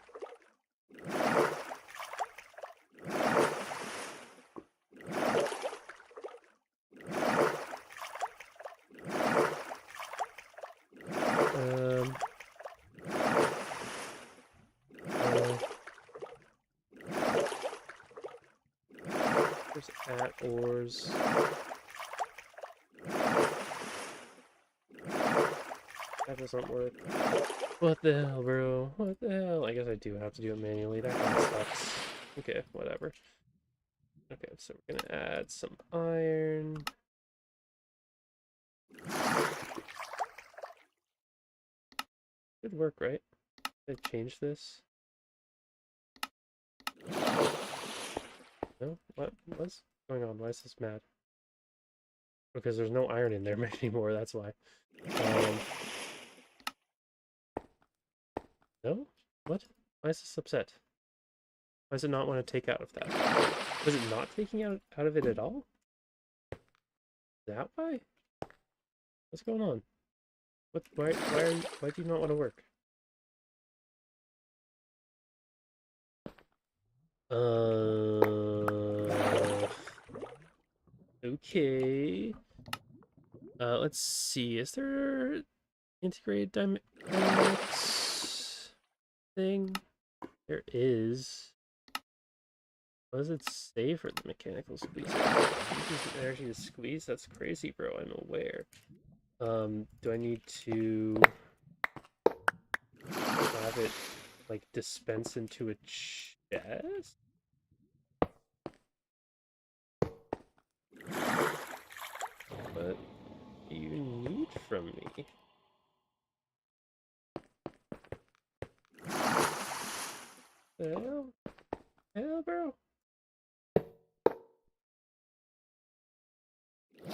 There's at ores. That doesn't work. What the hell, bro? What the hell? I guess I do have to do it manually. That kind of sucks. Okay, whatever. Okay, so we're gonna add some iron. Should work, right? Did I change this? No? What's going on? Why is this mad? Because there's no iron in there anymore, that's why. No? What? Why is this upset? Why does it not want to take out of that? Was it not taking out of it at all? Is that why? What's going on? Why do you not want to work? Okay. Let's see. Is there integrated dynamics thing? There is. What does it say for the mechanical squeeze? Uses energy to squeeze? That's crazy, bro. I'm aware. Do I need to have it like dispense into a chest? What do you need from me? The hell? Hell, bro? I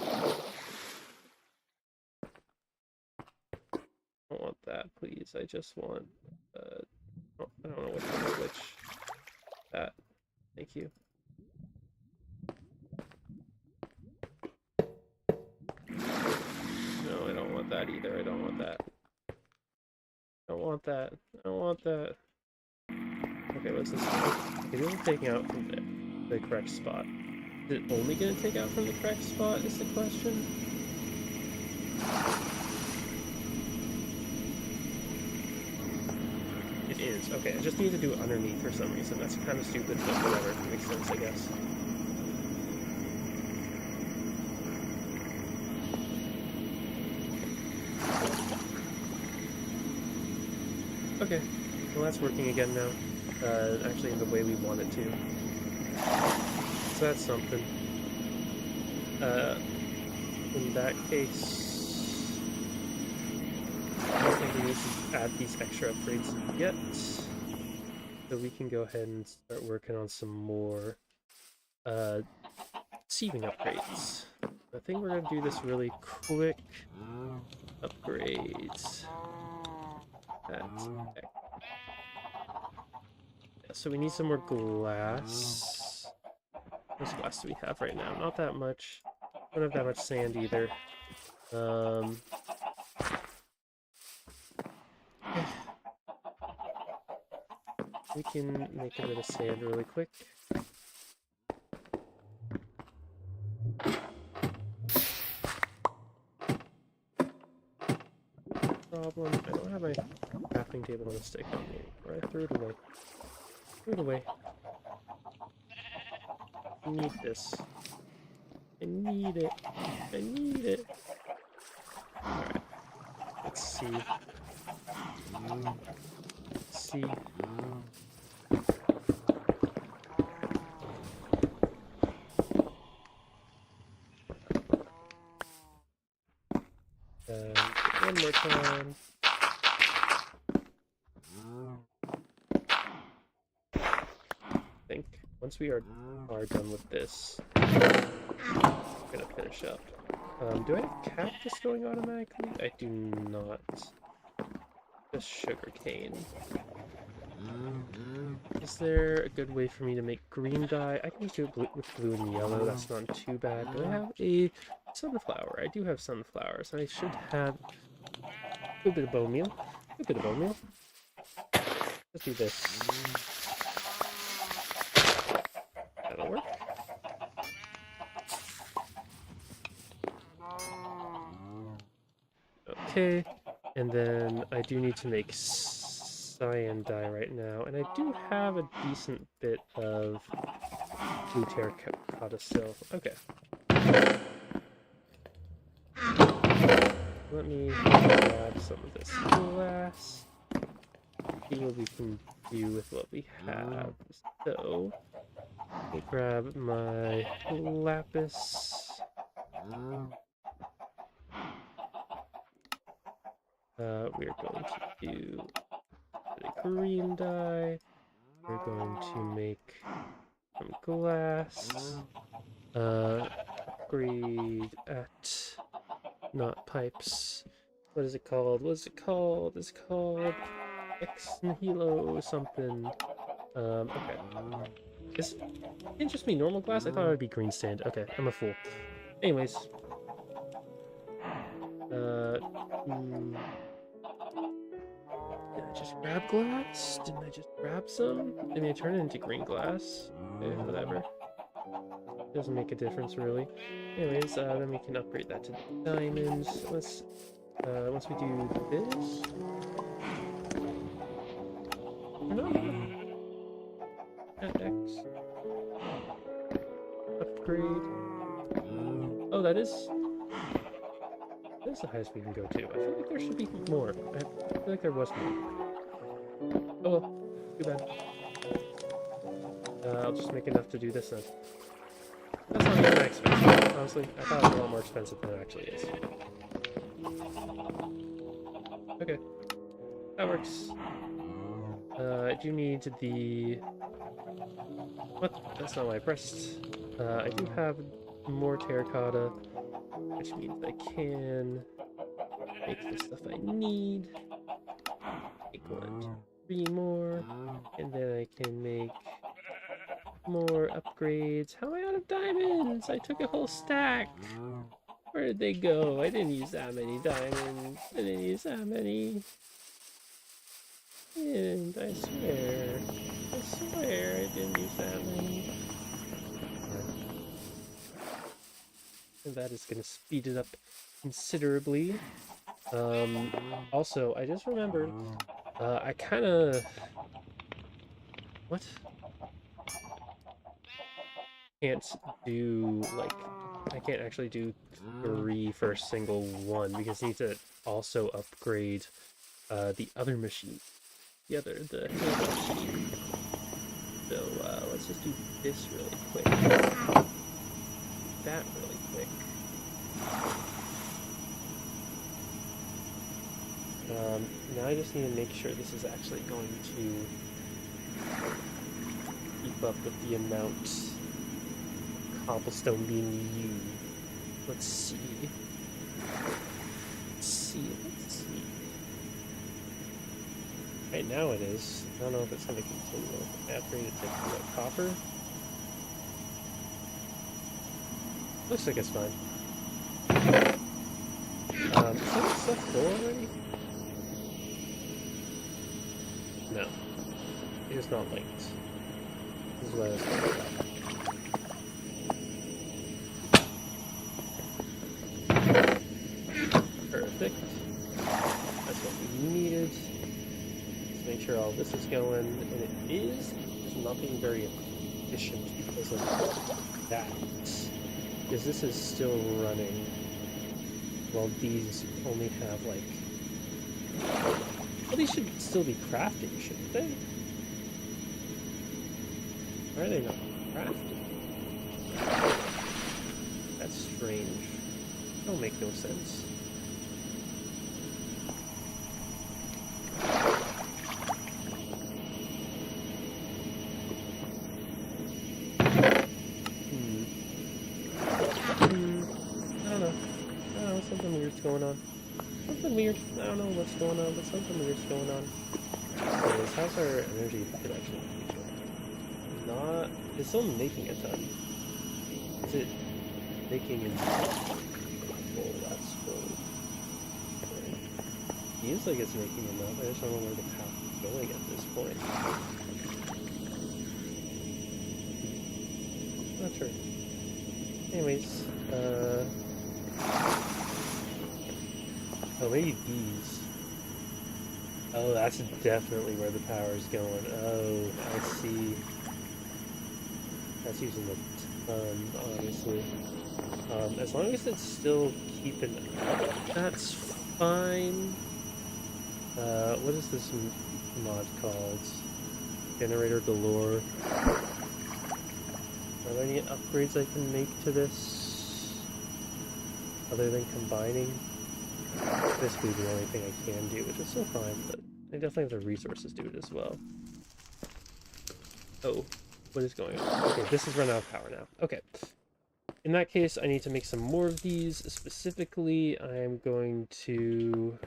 don't want that, please. I just want, I don't know which. That. Thank you. No, I don't want that either. I don't want that. I don't want that. I don't want that. Okay, what's this? Maybe I'm taking out from the correct spot. Is it only going to take out from the correct spot is the question? It is. Okay, I just need to do it underneath for some reason. That's kind of stupid, but whatever. Makes sense, I guess. Okay, well that's working again now. Actually in the way we want it to. So that's something. In that case, I don't think we need to add these extra upgrades yet. So we can go ahead and start working on some more sieving upgrades. I think we're gonna do this really quick. Upgrades. Yeah, so we need some more glass. How much glass do we have right now? Not that much. Don't have that much sand either. We can make a bit of sand really quick. Problem. I don't have my crafting table on a stick on me, or I threw it away. Threw it away. I need this. I need it. I need it. Alright. Let's see. Let's see. One more time. I think once we are done with this, I'm gonna finish up. Do I have cactus going automatically? I do not. Just sugar cane. Is there a good way for me to make green dye? I can do it with blue and yellow, that's not too bad. Do I have a sunflower? I do have sunflowers. I should have a bit of bone meal. A bit of bone meal. Let's do this. That'll work. Okay, and then I do need to make cyan dye right now, and I do have a decent bit of blue terracotta still. Okay. Let me grab some of this glass. See what we can do with what we have. So, let me grab my lapis. We're going to do the green dye. We're going to make some glass. Upgrade at not pipes. What is it called? What is it called? It's called Ex Nihilo something. Okay. Is it just me normal glass? I thought it would be green sand. Okay, I'm a fool. Anyways. Did I just grab glass? Didn't I just grab some? I mean, I turned it into green glass. Okay, whatever. Doesn't make a difference, really. Anyways, then we can upgrade that to diamonds. Let's, once we do this... No. X. Upgrade. Oh, that is... That's the highest we can go to. I feel like there should be more. I feel like there was more. Oh well, too bad. I'll just make enough to do this then. That's not even that expensive. Honestly, I thought it was a lot more expensive than it actually is. Okay. That works. I do need the... What? That's not what I pressed. I do have more terracotta, which means I can make the stuff I need. Make 1, 2, 3 more, and then I can make more upgrades. How am I out of diamonds? I took a whole stack. Where did they go? I didn't use that many diamonds. I didn't use that many. And I swear I didn't use that many. And that is going to speed it up considerably. Also, I just remembered, I kind of... What? Can't do, like, I can't actually do 3 for a single one, because I need to also upgrade the other machine. The hammer machine. So, let's just do this really quick. That really quick. Now I just need to make sure this is actually going to keep up with the amount of cobblestone being used. Let's see. Right now it is. I don't know if it's going to continue. I upgrade it to what, copper? Looks like it's fine. Is that stuff full already? No. It's just not linked. This is what I was talking about. Perfect. That's what we needed. Let's make sure all this is going, and it is just not being very efficient because of that. Because this is still running while these only have like... Well, these should still be crafting, shouldn't they? Why are they not crafting? That's strange. That'll make no sense. Going on. Something weird. I don't know what's going on, but something weird's going on. Anyways, how's our energy production? Not... It's still making a ton. Is it making enough? Oh, that's full. Okay. Seems like it's making enough. I just don't know where the path is going at this point. Not sure. Anyways, oh, maybe these. Oh, that's definitely where the power is going. Oh, I see. That's using a ton, honestly. As long as it's still keeping up, that's fine. What is this mod called? Generator galore. Are there any upgrades I can make to this? Other than combining? Basically the only thing I can do, which is still fine, but I definitely have the resources to do it as well. Oh, what is going on? Okay, this is run out of power now. Okay. In that case, I need to make some more of these. Specifically, I am going to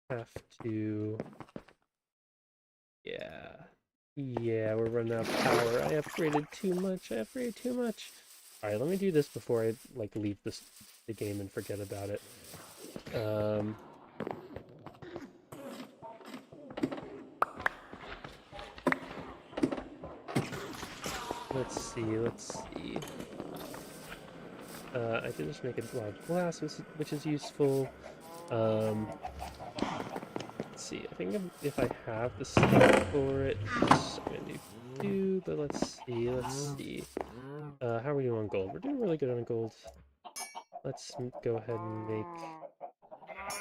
have to... Yeah, we're running out of power. I upgraded too much. Alright, let me do this before I, like, leave the game and forget about it. Let's see. I did just make a lot of glass, which is useful. Let's see, I think if I have the stuff for it, I'm gonna do 2, but let's see. How are we doing on gold? We're doing really good on gold. Let's go ahead and make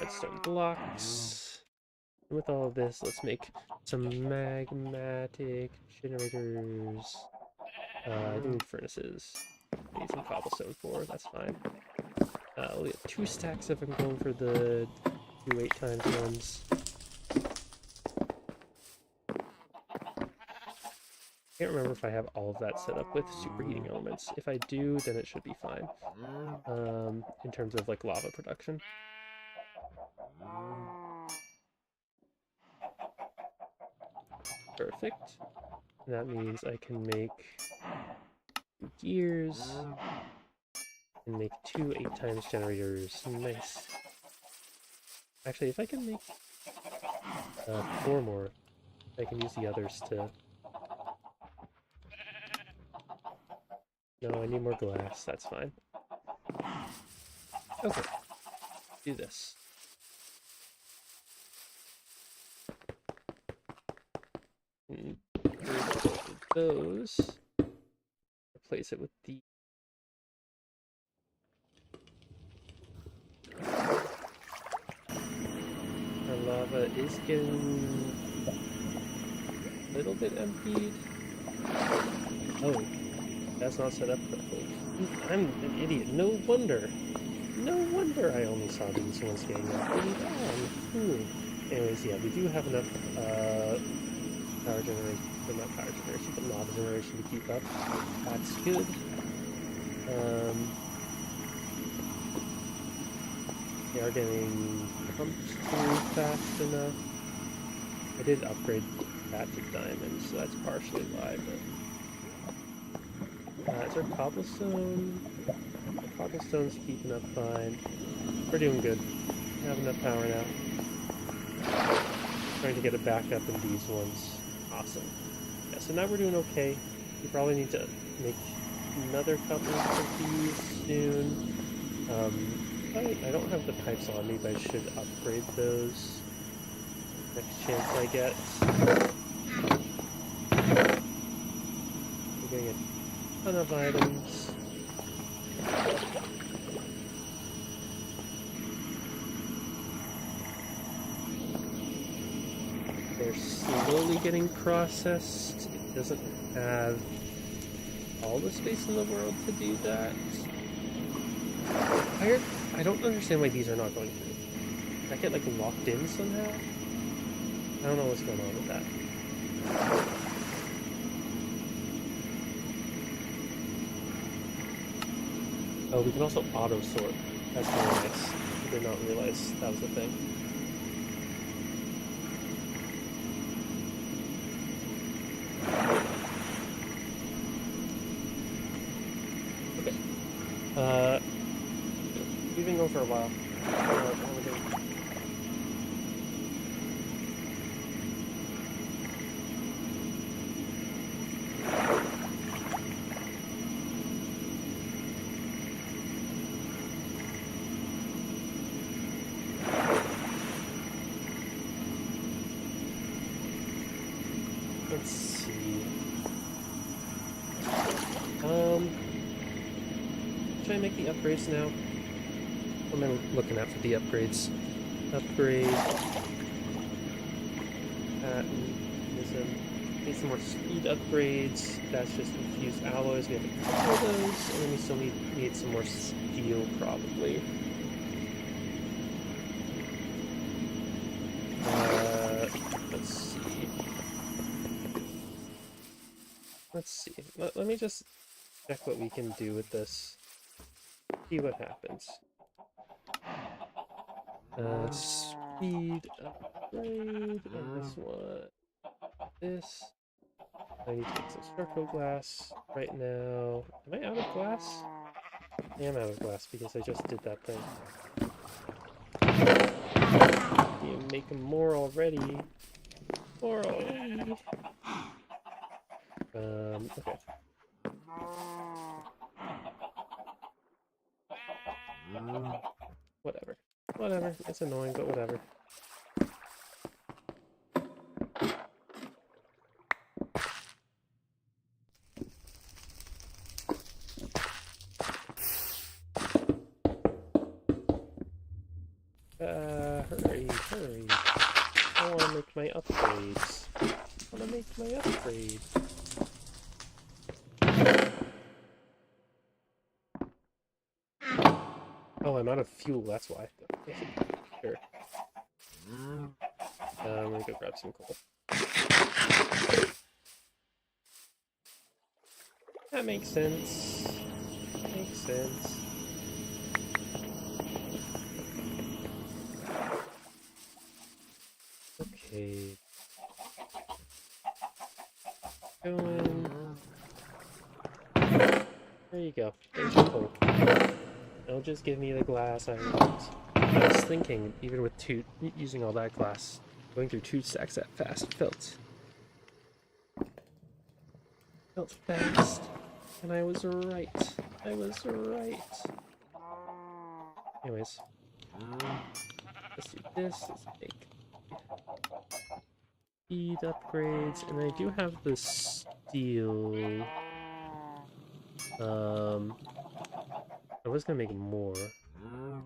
redstone blocks. And with all of this, let's make some magmatic generators. I do need furnaces. I need some cobblestone for, that's fine. We'll get 2 stacks if I'm going for the 2 8 times ones. Can't remember if I have all of that set up with superheating elements. If I do, then it should be fine. In terms of like lava production. Perfect. And that means I can make gears and make 2 8x generators. Nice. Actually, if I can make 4 more, I can use the others to... No, I need more glass. That's fine. Okay. Do this. And those. Replace it with the... Our lava is getting a little bit emptied. Oh, that's not set up correctly. I'm an idiot. No wonder. No wonder I only saw these ones getting emptied. Anyways, yeah, we do have enough power generation, well, not power generation, but lava generation to keep up. That's good. They are getting pumped through fast enough. I did upgrade that to diamond, so that's partially why, but... it's our cobblestone. The cobblestone's keeping up fine. We're doing good. We have enough power now. Trying to get it back up in these ones. Awesome. Yeah, so now we're doing okay. We probably need to make another couple of these soon. I don't have the pipes on me, but I should upgrade those next chance I get. We're getting a ton of items. They're slowly getting processed. It doesn't have all the space in the world to do that. I don't understand why these are not going through. Did I get like locked in somehow? I don't know what's going on with that. Oh, we can also auto sort. That's really nice. I did not realize that was a thing. Okay. Leaving on for a while. Let's see. Should I make the upgrades now? What am I looking at for the upgrades? Upgrade. Need some more speed upgrades. That's just infused alloys. We have a couple of those, and then we still need some more steel, probably. Let's see. Let's see. Let me just check what we can do with this. See what happens. Speed upgrade, and this one. This. I need to get some circle glass right now. Am I out of glass? I am out of glass because I just did that thing. You make more already. More already. Okay. Whatever. Whatever. It's annoying, but whatever. Hurry, hurry. I want to make my upgrades. I want to make my upgrades. Oh, I'm out of fuel, that's why. Sure. I'm gonna go grab some coal. That makes sense. Makes sense. Okay. Going. There you go. There's the coal. It'll just give me the glass I want. I was thinking, even with using all that glass, going through 2 stacks that fast felt fast. And I was right. I was right. Anyways. Let's do this. Let's make speed upgrades. And I do have the steel. I was gonna make more. I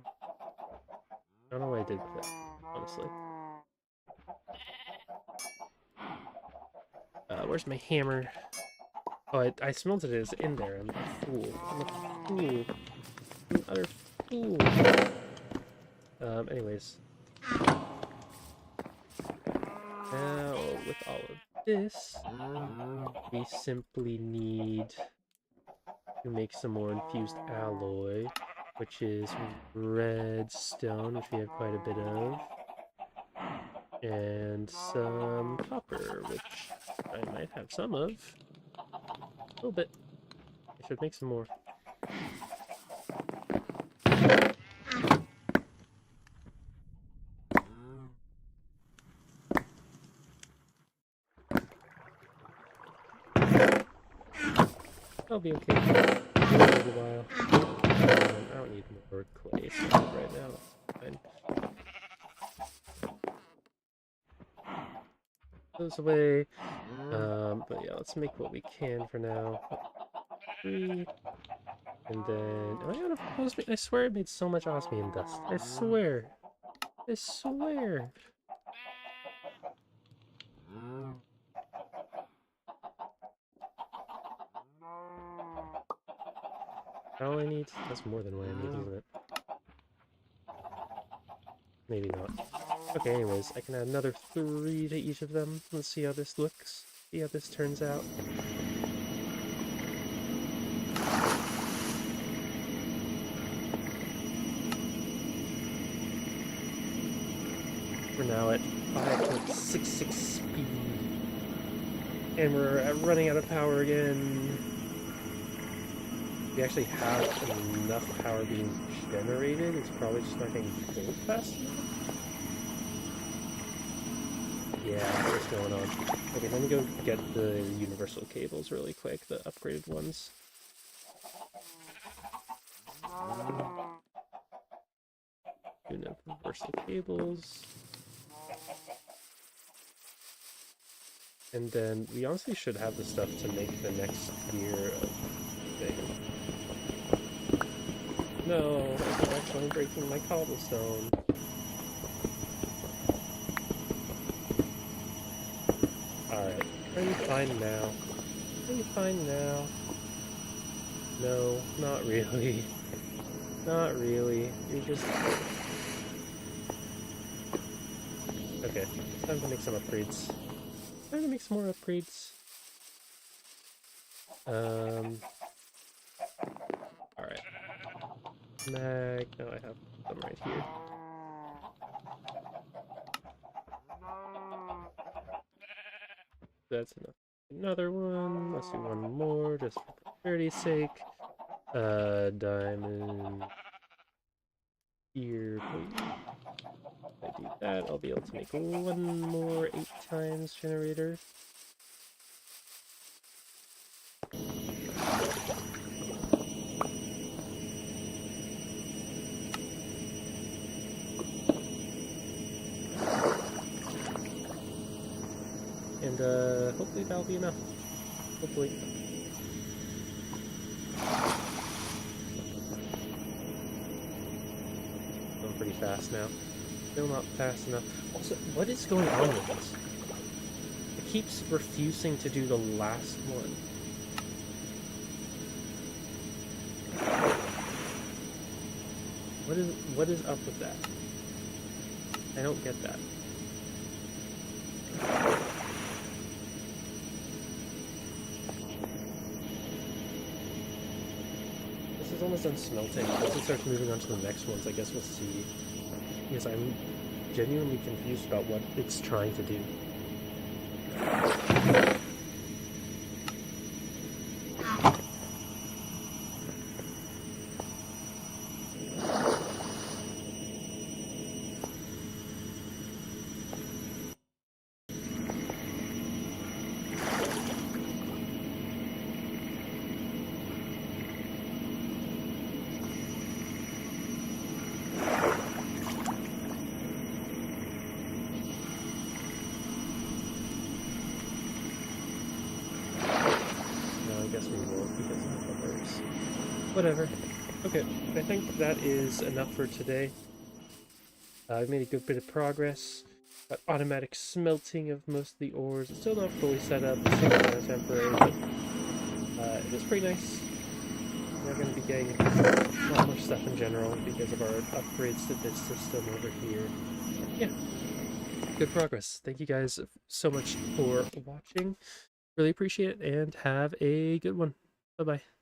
don't know what I did with it, honestly. Where's my hammer? Oh, I smelted it as in there. I'm a fool. I'm a fool. I'm an utter fool. Anyways. Now, with all of this, we simply need to make some more infused alloy, which is redstone, which we have quite a bit of, and some copper, which I might have some of. A little bit. I should make some more. I'll be okay for a little while. I don't need more clay stuff right now. That's fine. Those away. But yeah, let's make what we can for now. 3. And then, am I out of osmium? I swear I made so much osmium dust. I swear. I swear. All I need? That's more than what I need, isn't it? Maybe not. Okay, anyways, I can add another 3 to each of them. Let's see how this looks. See how this turns out. We're now at 5.66 speed. And we're running out of power again. We actually have enough power being generated. It's probably just not getting built fast enough. Yeah, what's going on? Okay, let me go get the universal cables really quick, the upgraded ones. Universal cables. And then we honestly should have the stuff to make the next tier of thing. No, I'm actually breaking my cobblestone. Alright, are you fine now? Are you fine now? No, not really. Not really. You're just... Okay, time to make some upgrades. Time to make some more upgrades. Alright. Mag, no, I have them right here. That's enough. Another one. Let's do one more, just for clarity's sake. Diamond here, please. If I do that, I'll be able to make one more 8 times generator. And hopefully that'll be enough. Hopefully. Going pretty fast now. Still not fast enough. Also, what is going on with this? It keeps refusing to do the last one. What is up with that? I don't get that. it's almost done smelting. Once it starts moving on to the next ones, I guess we'll see. Because I'm genuinely confused about what it's trying to do. Whatever. Okay, I think that is enough for today. I've made a good bit of progress. Got automatic smelting of most of the ores. It's still not fully set up. It's still kind of temporary, but it is pretty nice. We're going to be getting a lot more stuff in general because of our upgrades to this system over here. Yeah, good progress. Thank you guys so much for watching. Really appreciate it, and have a good one. Bye-bye.